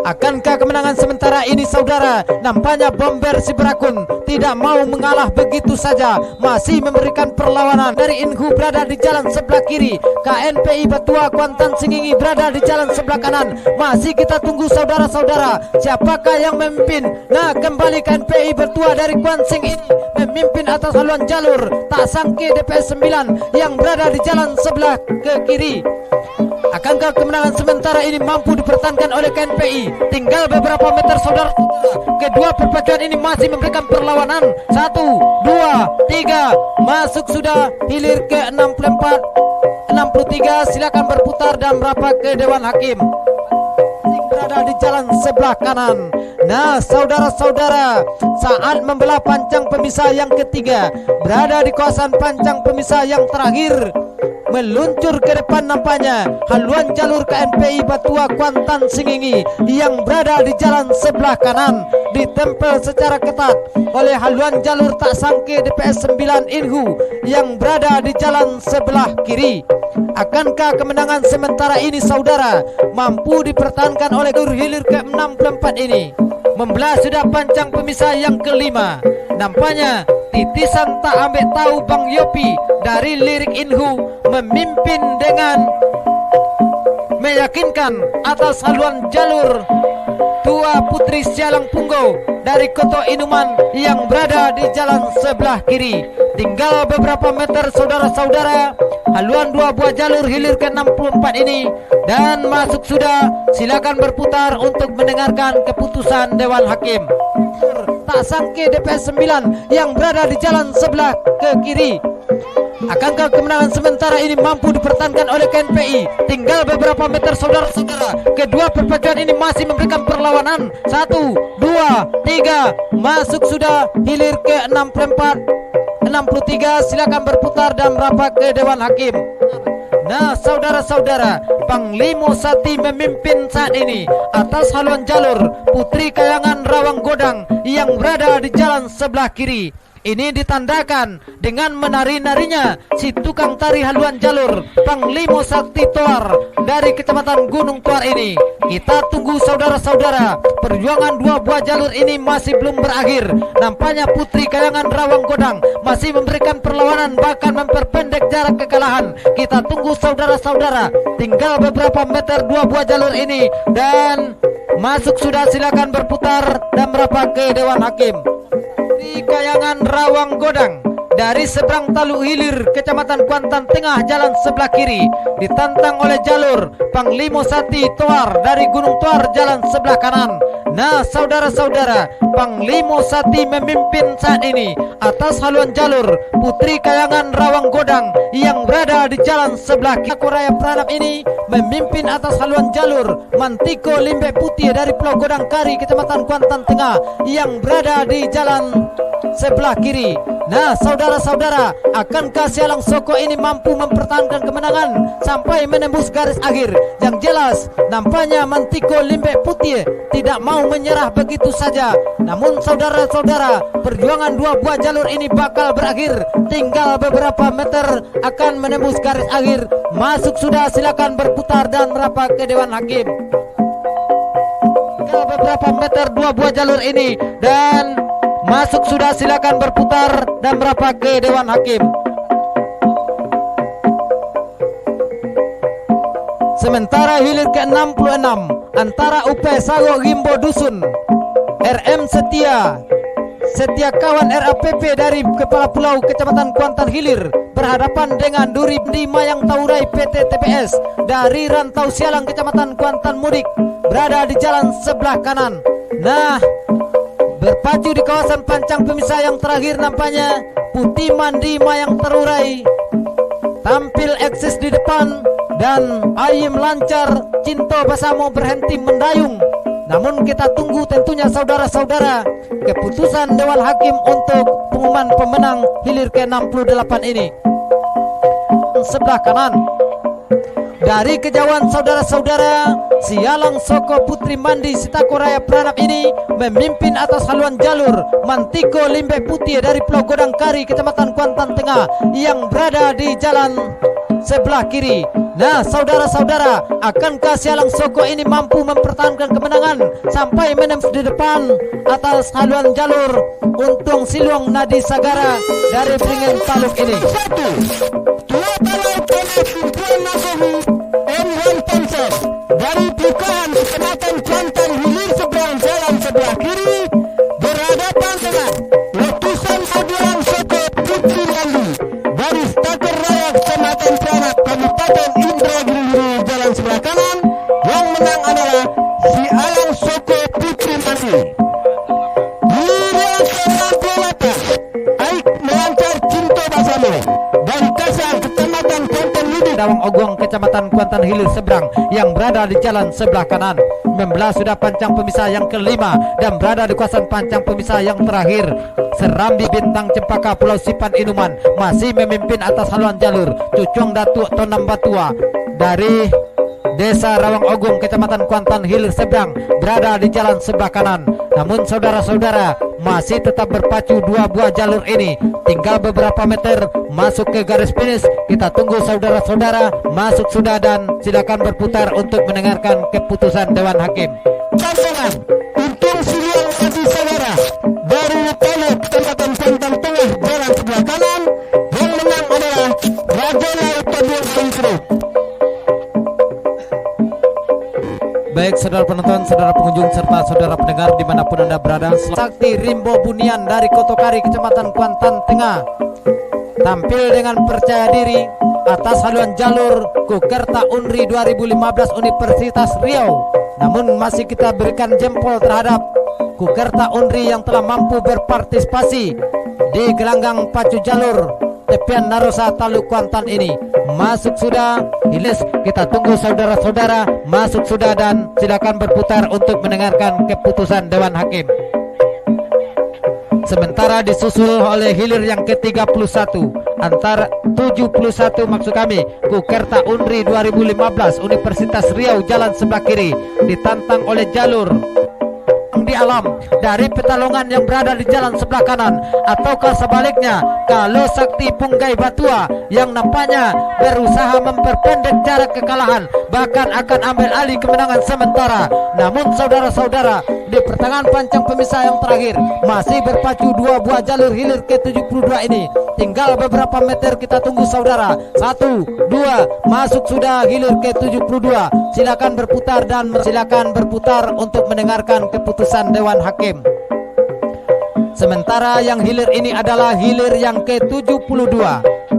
Akankah kemenangan sementara ini, saudara? Nampaknya Bomber Sibarakun tidak mau mengalah begitu saja, masih memberikan perlawanan. Dari Inhu berada di jalan sebelah kiri, KNPI Batua Kuantan Singingi berada di jalan sebelah kanan. Masih kita tunggu, saudara-saudara, siapakah yang memimpin? Nah, kembali KNPI Batua dari Kuan Sing ini memimpin atas haluan jalur. Tak sangke DPS 9 yang berada di jalan sebelah ke kiri. Akankah kemenangan sementara ini mampu dipertahankan oleh KNPI? Tinggal beberapa meter, saudara. Kedua perpaduan ini masih memberikan perlawanan. 1, 2, 3. Masuk sudah hilir ke 64, 63. Silakan berputar dan merapat ke Dewan Hakim. Berada di jalan sebelah kanan. Nah, saudara-saudara, saat membelah pancang pemisah yang ketiga, berada di kawasan pancang pemisah yang terakhir, meluncur ke depan nampaknya haluan jalur KNPI Batua Kuantan Singingi yang berada di jalan sebelah kanan, ditempel secara ketat oleh haluan jalur tak sangke DPS 9 Inhu yang berada di jalan sebelah kiri. Akankah kemenangan sementara ini, saudara, mampu dipertahankan oleh jalur hilir ke 64 ini? Membelah sudah pancang pemisah yang kelima. Nampaknya titisan tak ambek tahu Bang Yopi dari Lirik Inhu memimpin dengan meyakinkan atas haluan jalur Tua Putri Sialang Punggo dari Koto Inuman yang berada di jalan sebelah kiri. Tinggal beberapa meter, saudara-saudara, haluan dua buah jalur hilir ke 64 ini dan masuk sudah. Silakan berputar untuk mendengarkan keputusan Dewan Hakim. Tak sangke DPS 9 yang berada di jalan sebelah ke kiri. Akankah kemenangan sementara ini mampu dipertahankan oleh KNPI? Tinggal beberapa meter, saudara-saudara. Kedua perpaduan ini masih memberikan perlawanan. 1, 2, 3. Masuk sudah hilir ke 64, 63. Silakan berputar dan merapat ke Dewan Hakim. Nah, saudara-saudara, Panglima Sati memimpin saat ini atas haluan jalur Putri Kayangan Rawang Godang yang berada di jalan sebelah kiri. Ini ditandakan dengan menari-narinya si tukang tari haluan jalur Panglima Sakti Toar dari Kecamatan Gunung Toar ini. Kita tunggu, saudara-saudara. Perjuangan dua buah jalur ini masih belum berakhir. Nampaknya Putri Kayangan Rawang Godang masih memberikan perlawanan, bahkan memperpendek jarak kekalahan. Kita tunggu, saudara-saudara. Tinggal beberapa meter dua buah jalur ini dan masuk sudah. Silakan berputar dan merapat ke Dewan Hakim. Di Kayangan Rawang Godang dari seberang Taluk Hilir, Kecamatan Kuantan Tengah, jalan sebelah kiri, ditantang oleh jalur Panglima Sati Toar dari Gunung Toar, jalan sebelah kanan. Nah, saudara-saudara, Panglima Sati memimpin saat ini atas haluan jalur Putri Kayangan Rawang Godang yang berada di jalan sebelah kiri. Koraya Pranab ini memimpin atas haluan jalur Mantiko Limbe Putih dari Pulau Godang Kari, Kecamatan Kuantan Tengah yang berada di jalan sebelah kiri. Nah, saudara-saudara, akankah Sialang Soko ini mampu mempertahankan kemenangan sampai menembus garis akhir? Yang jelas, nampaknya Mantiko Limbe Putih tidak mau menyerah begitu saja. Namun saudara-saudara, perjuangan dua buah jalur ini bakal berakhir. Tinggal beberapa meter akan menembus garis akhir. Masuk sudah, silakan berputar dan merapat ke Dewan Hakim. Tinggal beberapa meter dua buah jalur ini dan masuk sudah, silakan berputar dan merapat ke Dewan Hakim. Sementara hilir ke-66 antara UP Sago Gimbo Dusun, RM Setia Kawan RAPP dari Kepala Pulau Kecamatan Kuantan Hilir berhadapan dengan Durib di Mayang Taurai PT TPS dari Rantau Sialang Kecamatan Kuantan Mudik berada di jalan sebelah kanan. Nah, berpacu di kawasan pancang pemisah yang terakhir nampaknya Putih Mandi Mayang Terurai tampil eksis di depan dan Ayim Lancar Cinto Basamo berhenti mendayung. Namun kita tunggu tentunya saudara-saudara keputusan Dewan Hakim untuk pengumuman pemenang hilir ke-68 ini. Sebelah kanan dari kejauhan saudara-saudara, Sialang Soko Putri Mandi Sitakoraya Pranab ini memimpin atas haluan jalur Mantiko Limbe Putih dari Pulau Godang Kari, Kecamatan Kuantan Tengah yang berada di jalan sebelah kiri. Nah, saudara-saudara, akankah Sialang Soko ini mampu mempertahankan kemenangan sampai menembus di depan atas haluan jalur Untung Siluang Nadi Sagara dari Beringin Taluk ini? Tua Balai Kumpulan Nasomi M1 Panser dari Pukahan Kecamatan Kuantan Hilir seberang jalan sebelah kiri berhadapan dengan letusan Sialang Soko Putri Mandi dari Staker Raya Kecamatan Pranab Kabupaten Indragiri jalan sebelah kanan. Yang menang adalah Sialang Soko Putri Mandi. Di jalan ke-68 Aik Melancar Cinto Basamo dari Kasar Kecamatan Kuantan Hilir Rawang Ogong Kecamatan Kuantan Hilir seberang yang berada di jalan sebelah kanan membelah sudah pancang pemisah yang kelima dan berada di kawasan pancang pemisah yang terakhir. Serambi Bintang Cempaka Pulau Sipan Inuman masih memimpin atas haluan jalur Cucung Datuk Tonam Batua dari Desa Rawang Ogong Kecamatan Kuantan Hilir seberang berada di jalan sebelah kanan. Namun saudara-saudara, masih tetap berpacu dua buah jalur ini. Tinggal beberapa meter masuk ke garis finish. Kita tunggu saudara-saudara masuk sudah dan silakan berputar untuk mendengarkan keputusan Dewan Hakim. Pasangan Untung Siluang Nadi Sagara dari Taluk Kecamatan Kuantan Tengah jalan sebelah kanan. Yang menang adalah Raja Laut Tabuan Singkro. Baik saudara penonton, saudara pengunjung, serta saudara pendengar dimanapun Anda berada, Sakti Rimbo Bunian dari Kotokari, Kecamatan Kuantan Tengah tampil dengan percaya diri atas haluan jalur Kukerta Unri 2015 Universitas Riau. Namun masih kita berikan jempol terhadap Kukerta Unri yang telah mampu berpartisipasi di gelanggang pacu jalur tepian Narosa Taluk Kuantan ini. Masuk sudah, Hilis, kita tunggu saudara-saudara masuk sudah dan silakan berputar untuk mendengarkan keputusan Dewan Hakim. Sementara disusul oleh hilir yang ke-31 antara 71 maksud kami Kukerta Unri 2015 Universitas Riau jalan sebelah kiri ditantang oleh jalur di alam dari Petalongan yang berada di jalan sebelah kanan, ataukah sebaliknya kalau Sakti Punggai Batua yang nampaknya berusaha memperpendek jarak kekalahan bahkan akan ambil alih kemenangan sementara. Namun saudara-saudara, di pertengahan pancang pemisah yang terakhir masih berpacu dua buah jalur hilir ke-72 ini. Tinggal beberapa meter, kita tunggu saudara. 1, 2, masuk sudah hilir ke-72. Silakan berputar dan silakan berputar untuk mendengarkan keputusan Dewan Hakim. Sementara yang hilir ini adalah hilir yang ke-72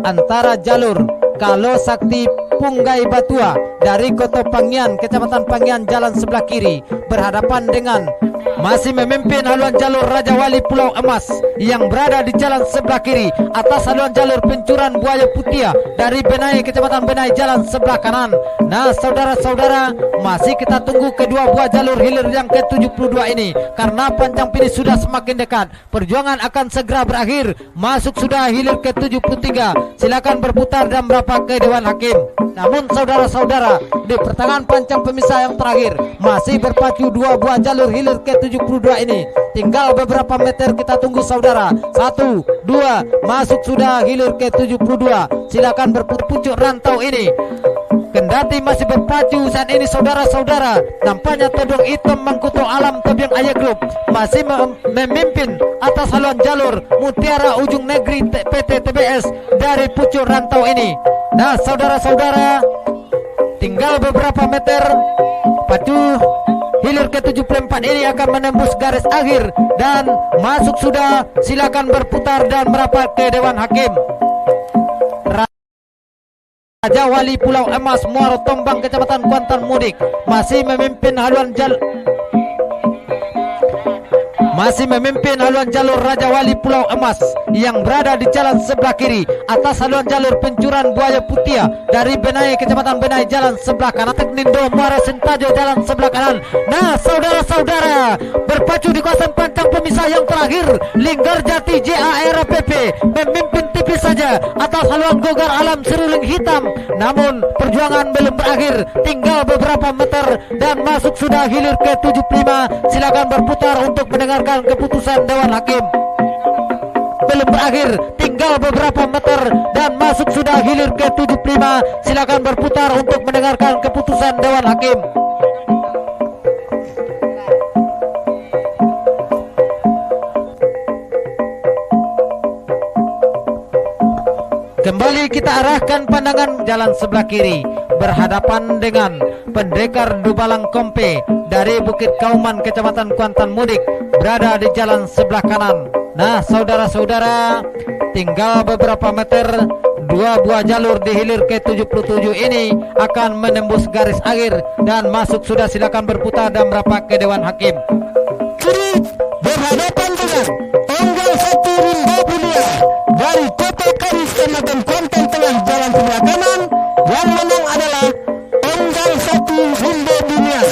antara jalur Kalo Sakti Punggai Batua dari Kota Pangian, Kecamatan Pangian, jalan sebelah kiri, berhadapan dengan masih memimpin haluan jalur Raja Wali Pulau Emas yang berada di jalan sebelah kiri atas haluan jalur Pencuran Buaya Putia dari Benai, Kecamatan Benai, jalan sebelah kanan. Nah, saudara-saudara, masih kita tunggu kedua buah jalur hilir yang ke-72 ini karena panjang finish sudah semakin dekat. Perjuangan akan segera berakhir. Masuk sudah hilir ke-73. Silakan berputar dan merapat ke Dewan Hakim. Namun saudara-saudara, di pertengahan pancang pemisah yang terakhir masih berpacu dua buah jalur hilir ke-72 ini. Tinggal beberapa meter kita tunggu saudara. 1, 2, masuk sudah hilir ke-72. Silakan berpucuk rantau ini. Kendati masih berpacu saat ini saudara-saudara, nampaknya todong hitam Mangkuto Alam Tebing Ayah Group masih memimpin atas haluan jalur Mutiara Ujung Negeri PT TBS dari pucuk rantau ini. Nah, saudara-saudara, tinggal beberapa meter pacu hilir ke-74 ini akan menembus garis akhir dan masuk sudah. Silakan berputar dan merapat ke Dewan Hakim. Raja Wali Pulau Emas Muaro Tombang, Kecamatan Kuantan Mudik masih memimpin haluan jalur Raja Wali Pulau Emas yang berada di jalan sebelah kiri atas haluan jalur Pencuran Buaya Putia dari Benai, Kecamatan Benai, jalan sebelah kanan. Teknindo Muara Sentajo, jalan sebelah kanan. Nah, saudara-saudara, berpacu di kawasan pancang pemisah yang terakhir, Linggarjati JARPP memimpin tipis saja atas haluan Gogar Alam Seruling Hitam. Namun perjuangan belum berakhir, tinggal beberapa meter dan masuk sudah hilir ke-75. Silakan berputar untuk mendengarkan keputusan Dewan Hakim. Belum berakhir, tinggal beberapa meter dan masuk sudah hilir ke-75. Silakan berputar untuk mendengarkan keputusan Dewan Hakim. Kembali kita arahkan pandangan jalan sebelah kiri, berhadapan dengan Pendekar Dubalang Kompe dari Bukit Kauman, Kecamatan Kuantan Mudik, berada di jalan sebelah kanan. Nah, saudara-saudara, tinggal beberapa meter, dua buah jalur di hilir ke-77 ini akan menembus garis akhir dan masuk sudah. Silakan berputar dan merapat ke Dewan Hakim. Kiri berhadapan dengan Tunggal Satu Rimba Bulia dari Kota Karis, Kecamatan Kuantan Tengah, jalan sebelah kanan. Yang menang adalah Tunggal Satu Rimba Bulia.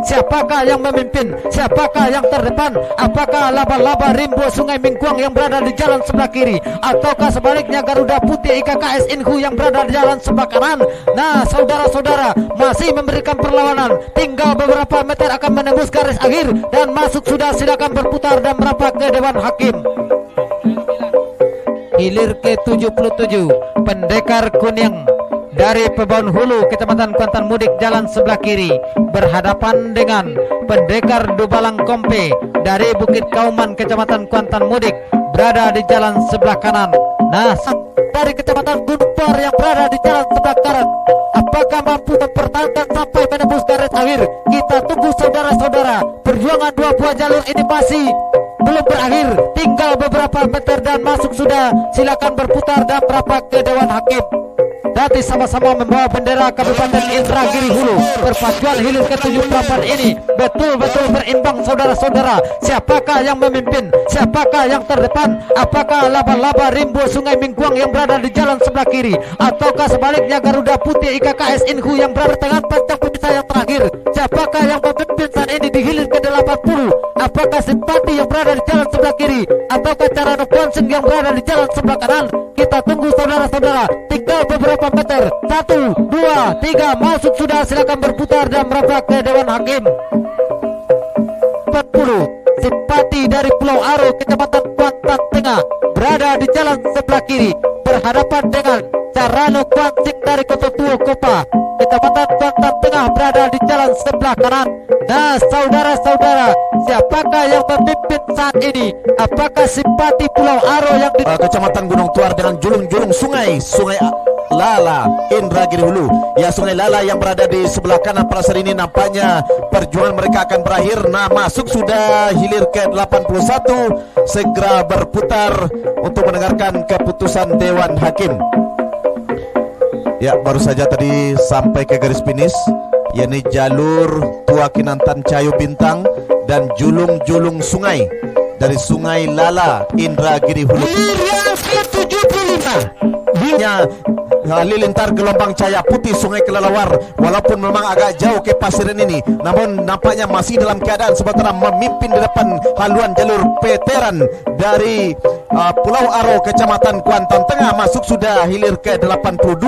Siapakah yang memimpin? Siapakah yang terdepan? Apakah laba-laba Rimbo Sungai Mingkuang yang berada di jalan sebelah kiri, ataukah sebaliknya Garuda Putih IKKS Inhu yang berada di jalan sebelah kanan? Nah, saudara-saudara, masih memberikan perlawanan. Tinggal beberapa meter akan menembus garis akhir dan masuk sudah. Silakan berputar dan merapat ke Dewan Hakim. Hilir ke-77, Pendekar Kuning dari Pebon Hulu, Kecamatan Kuantan Mudik, jalan sebelah kiri, berhadapan dengan Pendekar Dubalang Kompe dari Bukit Kauman, Kecamatan Kuantan Mudik, berada di jalan sebelah kanan. Nah, dari Kecamatan Gunung Por yang berada di jalan sebelah kanan, apakah mampu mempertahankan sampai menembus garis akhir? Kita tunggu saudara-saudara. Perjuangan dua buah jalur ini masih belum berakhir, tinggal beberapa meter dan masuk sudah. Silakan berputar dan merapat ke Dewan Hakim. Dati sama-sama membawa bendera Kabupaten Indragiri Hulu. Perpaduan hilir ke-78 ini betul-betul berimbang saudara-saudara. Siapakah yang memimpin? Siapakah yang terdepan? Apakah laba-laba Rimbo Sungai Mingkuang yang berada di jalan sebelah kiri, ataukah sebaliknya Garuda Putih IKKS Inhu yang berada di tengah pancang pemisah yang terakhir? Siapakah yang memimpin saat ini di hilir ke-80? Apakah Simpati yang berada di jalan sebelah kiri, ataukah Carano Kuansing yang berada di jalan sebelah kanan? Kita tunggu saudara-saudara. Tinggal beberapa meter. 1, 2, 3, masuk sudah. Silakan berputar dan merapat ke Dewan Hakim. 40, Simpati dari Pulau Aro, Kecamatan Kuantan Tengah, berada di jalan sebelah kiri, berhadapan dengan Carano Kuansing dari Kota Tua Kopa, Kecamatan Kuantan Tengah, berada di jalan sebelah kanan. Nah, saudara-saudara, siapakah yang memimpin saat ini? Apakah Simpati Pulau Aro yang di Kecamatan Gunung Tuar dengan julung-julung sungai Lala Indragiri Hulu. Ya, Sungai Lala yang berada di sebelah kanan perasaan ini nampaknya perjuangan mereka akan berakhir. Nah, masuk sudah hilir ke 81, segera berputar untuk mendengarkan keputusan Dewan Hakim. Ya, baru saja tadi sampai ke garis finish, yakni jalur Tua Kinantan Cahayu Bintang dan julung-julung sungai dari Sungai Lala Indragiri Hulu. Yang ke-75 halilintar gelombang cahaya putih Sungai Kelelawar, walaupun memang agak jauh ke pasiran ini, namun nampaknya masih dalam keadaan sementara memimpin di depan haluan jalur veteran dari Pulau Aro, Kecamatan Kuantan Tengah. Masuk sudah hilir ke 82,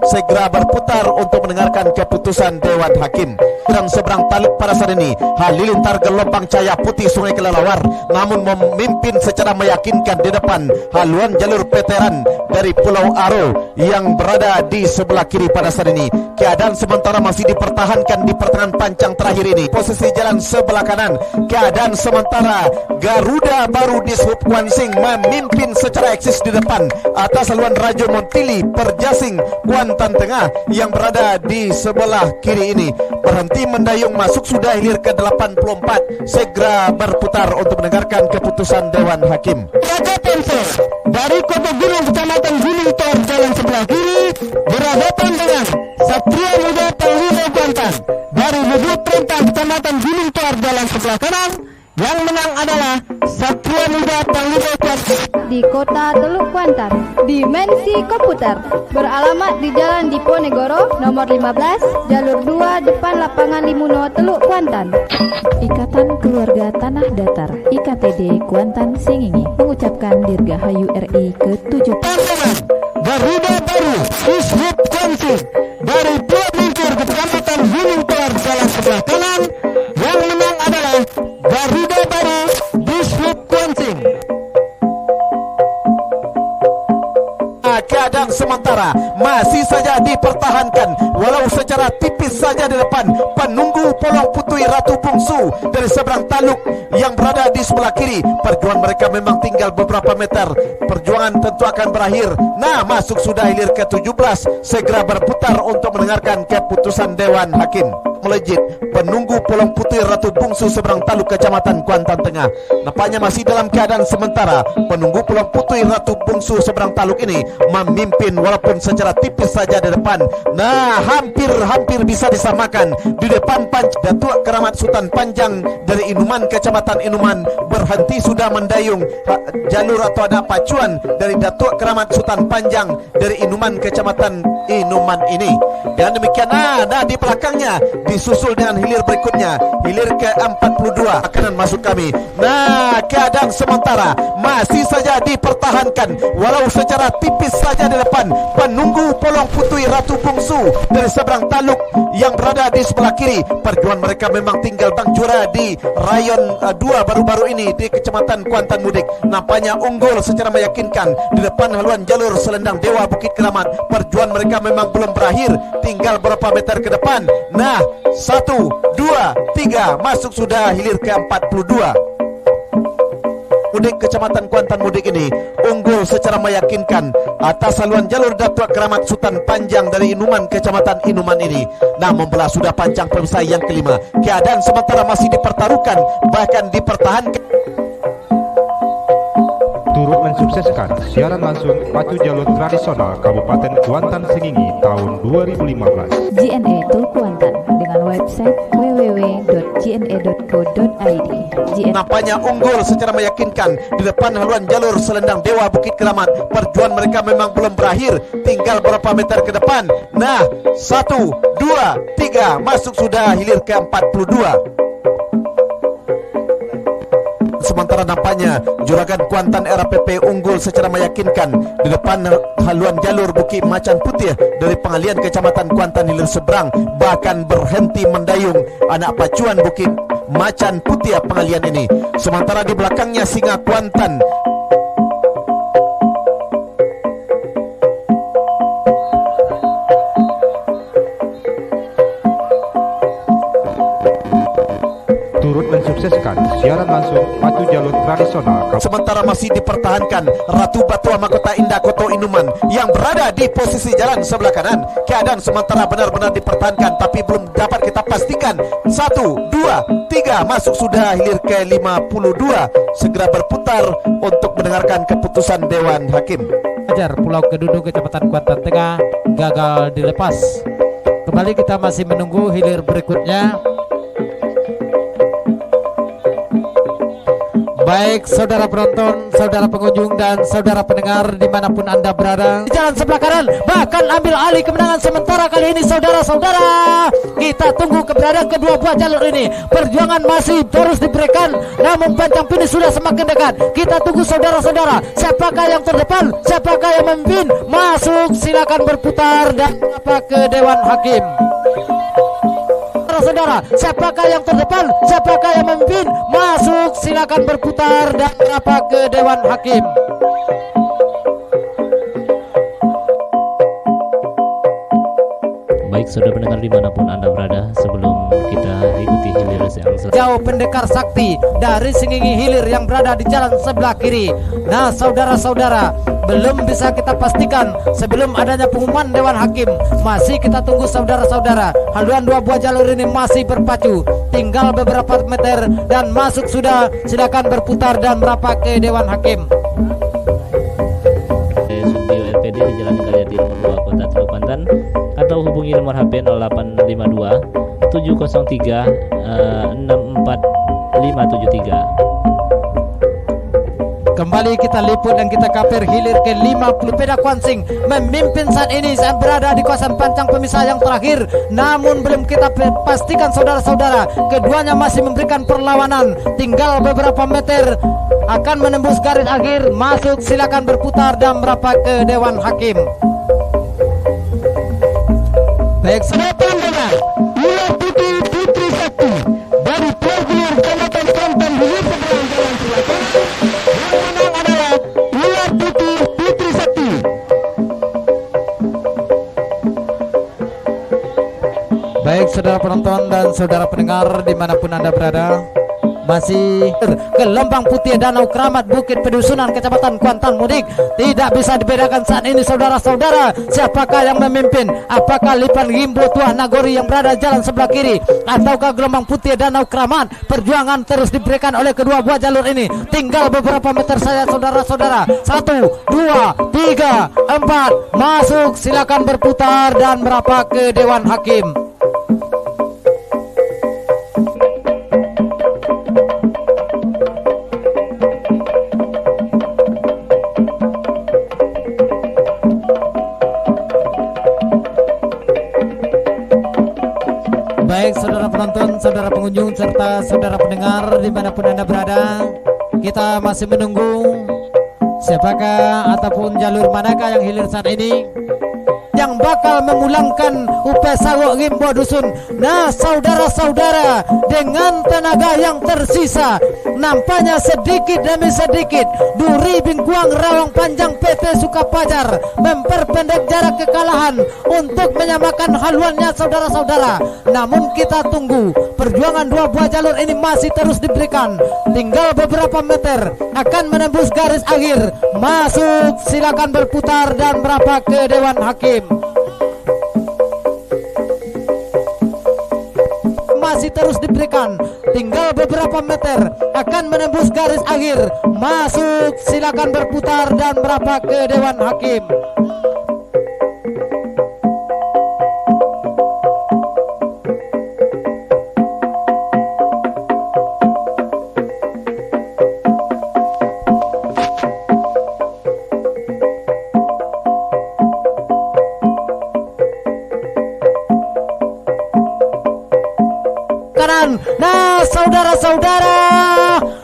segera berputar untuk mendengarkan keputusan Dewan Hakim. Dan seberang taluk pada saat ini halilintar gelombang cahaya putih Sungai Kelelawar, namun memimpin secara meyakinkan di depan haluan jalur veteran dari Pulau Aro yang berada di sebelah kiri pada saat ini. Keadaan sementara masih dipertahankan di pertengahan pancang terakhir ini. Posisi jalan sebelah kanan, keadaan sementara Garuda Baru di Sub Kuansing memimpin secara eksis di depan atas haluan Rajo Montili Perjasing Kuantan Tengah yang berada di sebelah kiri ini. Berhenti mendayung, masuk sudah hilir ke 84, segera berputar untuk mendengarkan keputusan Dewan Hakim. Raja Pensil dari Kota Gunung Kecamatan Gunung Tor jalan sebelah kiri berhadapan dengan Satria Muda Panglima Kuantan dari Lubuk Rempah Kecamatan Gunung Tor jalan sebelah kanan. Yang menang adalah Satria Muda Panglima Kuantan. Di Kota Teluk Kuantan, Dimensi Komputer beralamat di Jalan Diponegoro nomor 15, jalur 2 depan lapangan Limuno, Teluk Kuantan. Ikatan Keluarga Tanah Datar IKTD Kuantan Singingi mengucapkan Dirgahayu RI ke-7. Garuda Baru Dishub Kuansing dari Pulau Mingkur Kecamatan Gunung Tor jalan sebelah kanan. Yang menang adalah Garuda Baru Dishub Kuansing. Keadaan sementara masih saja dipertahankan walau secara tipis saja di depan penunggu Polong Putui Ratu Bungsu dari seberang taluk yang berada di sebelah kiri. Perjuangan mereka memang tinggal beberapa meter, perjuangan tentu akan berakhir. Nah, masuk sudah hilir ke-17, segera berputar untuk mendengarkan keputusan Dewan Hakim. Melejit penunggu Polong Putih Ratu Bungsu seberang taluk Kecamatan Kuantan Tengah nampaknya masih dalam keadaan sementara. Penunggu Polong Putih Ratu Bungsu seberang taluk ini memimpin walaupun secara tipis saja di depan. Nah, hampir bisa disamakan di depan Datuk Keramat Sultan Panjang dari Inuman Kecamatan Inuman berhenti sudah mendayung jalur atau ada pacuan dari Datuk Keramat Sultan Panjang dari Inuman Kecamatan Inuman ini. Dan demikian nah di belakangnya disusul dengan hilir berikutnya, hilir ke-42 akanan masuk kami. Nah, keadaan sementara masih saja dipertahankan walau secara tipis saja di depan penunggu Polong Putui Ratu Bungsu dari seberang taluk yang berada di sebelah kiri. Perjuangan mereka memang tinggal bang juara di rayon 2 baru-baru ini di Kecamatan Kuantan Mudik. Nampaknya unggul secara meyakinkan di depan haluan jalur Selendang Dewa Bukit Keramat. Perjuangan mereka memang belum berakhir, tinggal berapa meter ke depan. Nah, 1, 2, 3, masuk sudah hilir ke-42. Mudik Kecamatan Kuantan Mudik ini unggul secara meyakinkan atas haluan jalur Datuk Keramat Sultan Panjang dari Inuman Kecamatan Inuman ini. Nah, membelah sudah pancang pemisah yang kelima. Keadaan sementara masih dipertaruhkan, bahkan dipertahankan. Turut mensukseskan siaran langsung pacu jalur tradisional Kabupaten Kuantan Singingi tahun 2015. JNE Tul Kuantan dengan website www.jne.co.id. Nampaknya unggul secara meyakinkan di depan haluan jalur Selendang Dewa Bukit Keramat. Perjuangan mereka memang belum berakhir, tinggal berapa meter ke depan. Nah, 1, 2, 3, masuk sudah hilir ke-42. Sementara nampaknya Juragan Kuantan RAPP unggul secara meyakinkan di depan haluan jalur Bukit Macan Putih dari Pengalian Kecamatan Kuantan Hilir Seberang, bahkan berhenti mendayung anak pacuan Bukit Macan Putih Pengalian ini. Sementara di belakangnya Singa Kuantan Turut mensukseskan siaran langsung pacu jalur tradisional. Sementara masih dipertahankan Ratu Batua Mahkota Indah Koto Inuman yang berada di posisi jalan sebelah kanan. Keadaan sementara benar-benar dipertahankan, tapi belum dapat kita pastikan. 1, 2, 3 masuk sudah hilir ke 52. Segera berputar untuk mendengarkan keputusan Dewan Hakim. Ajar Pulau Kedudu Kecamatan Kuantan Tengah gagal dilepas. Kembali kita masih menunggu hilir berikutnya. Baik saudara penonton, saudara pengunjung dan saudara pendengar dimanapun anda berada, di jalan sebelah kanan bahkan ambil alih kemenangan sementara kali ini saudara-saudara. Kita tunggu keberadaan kedua buah jalur ini. Perjuangan masih terus diberikan, namun pancang finish sudah semakin dekat. Kita tunggu saudara-saudara, siapakah yang terdepan, siapakah yang memimpin. Masuk, silakan berputar dan apa ke Dewan Hakim. Saudara, siapakah yang terdepan, siapakah yang memimpin. Masuk, silakan berputar dan apa ke Dewan Hakim. Baik saudara pendengar dimanapun anda berada, sebelum kita ikuti hilir yang selanjutnya, Jauh pendekar sakti dari Singingi Hilir yang berada di jalan sebelah kiri. Nah saudara-saudara, belum bisa kita pastikan sebelum adanya pengumuman Dewan Hakim. Masih kita tunggu saudara-saudara. Haluan dua buah jalur ini masih berpacu, tinggal beberapa meter dan masuk sudah. Silakan berputar dan merapat ke Dewan Hakim. Sumbio LPD di Jalan Karyati nomor 2 Kota Teluk Banten, atau hubungi nomor HP 0852 703 64573. Kembali kita liput dan kita kapir hilir ke 50. Peda Kuansing memimpin saat ini, saya berada di kawasan pancang pemisah yang terakhir. Namun belum kita pastikan saudara-saudara, keduanya masih memberikan perlawanan. Tinggal beberapa meter akan menembus garis akhir. Masuk, silakan berputar dan merapat ke Dewan Hakim. Baik, Pendengar, Ular Putih Putri Sakti dari Pogir Kecamatan Kuantan Hilir seberang jalan selatan. Yang menang adalah Ular Putih Putri Sakti. Baik saudara penonton dan saudara pendengar dimanapun anda berada, masih ke Lembang Putih Danau Keramat Bukit Pedusunan Kecamatan Kuantan Mudik. Tidak bisa dibedakan saat ini saudara-saudara, siapakah yang memimpin. Apakah Lipan Gimbo Tuah Nagori yang berada jalan sebelah kiri, ataukah Gelombang Putih Danau Keramat. Perjuangan terus diberikan oleh kedua buah jalur ini. Tinggal beberapa meter saja saudara-saudara. 1, 2, 3, 4. Masuk, silakan berputar dan merapat ke Dewan Hakim. Baik saudara penonton, saudara pengunjung, serta saudara pendengar dimanapun anda berada, kita masih menunggu siapakah ataupun jalur manakah yang hilir saat ini yang bakal memulangkan Upe Sawok Gimbo Dusun. Nah saudara-saudara, dengan tenaga yang tersisa, nampaknya sedikit demi sedikit Duri Bingkuang Rawang Panjang PT Sukapajar memperpendek jarak kekalahan untuk menyamakan haluannya saudara-saudara. Namun kita tunggu, perjuangan dua buah jalur ini masih terus diberikan. Tinggal beberapa meter akan menembus garis akhir. Masuk, silakan berputar dan merapat ke Dewan Hakim. Masih terus diberikan, tinggal beberapa meter akan menembus garis akhir. Masuk, silakan berputar dan merapat ke Dewan Hakim. Nah saudara-saudara,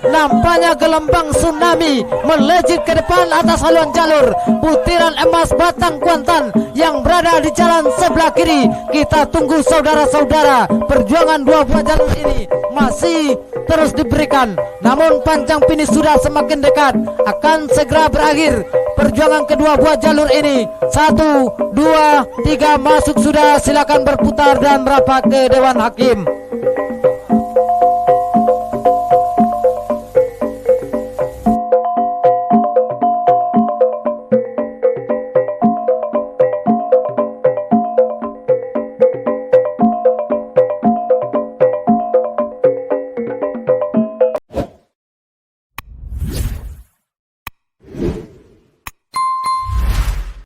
nampaknya gelombang tsunami melejit ke depan atas haluan jalur Butiran Emas Batang Kuantan yang berada di jalan sebelah kiri. Kita tunggu saudara-saudara, perjuangan dua buah jalur ini masih terus diberikan. Namun panjang finish sudah semakin dekat, akan segera berakhir perjuangan kedua buah jalur ini. 1, 2, 3 masuk sudah, silakan berputar dan merapat ke Dewan Hakim.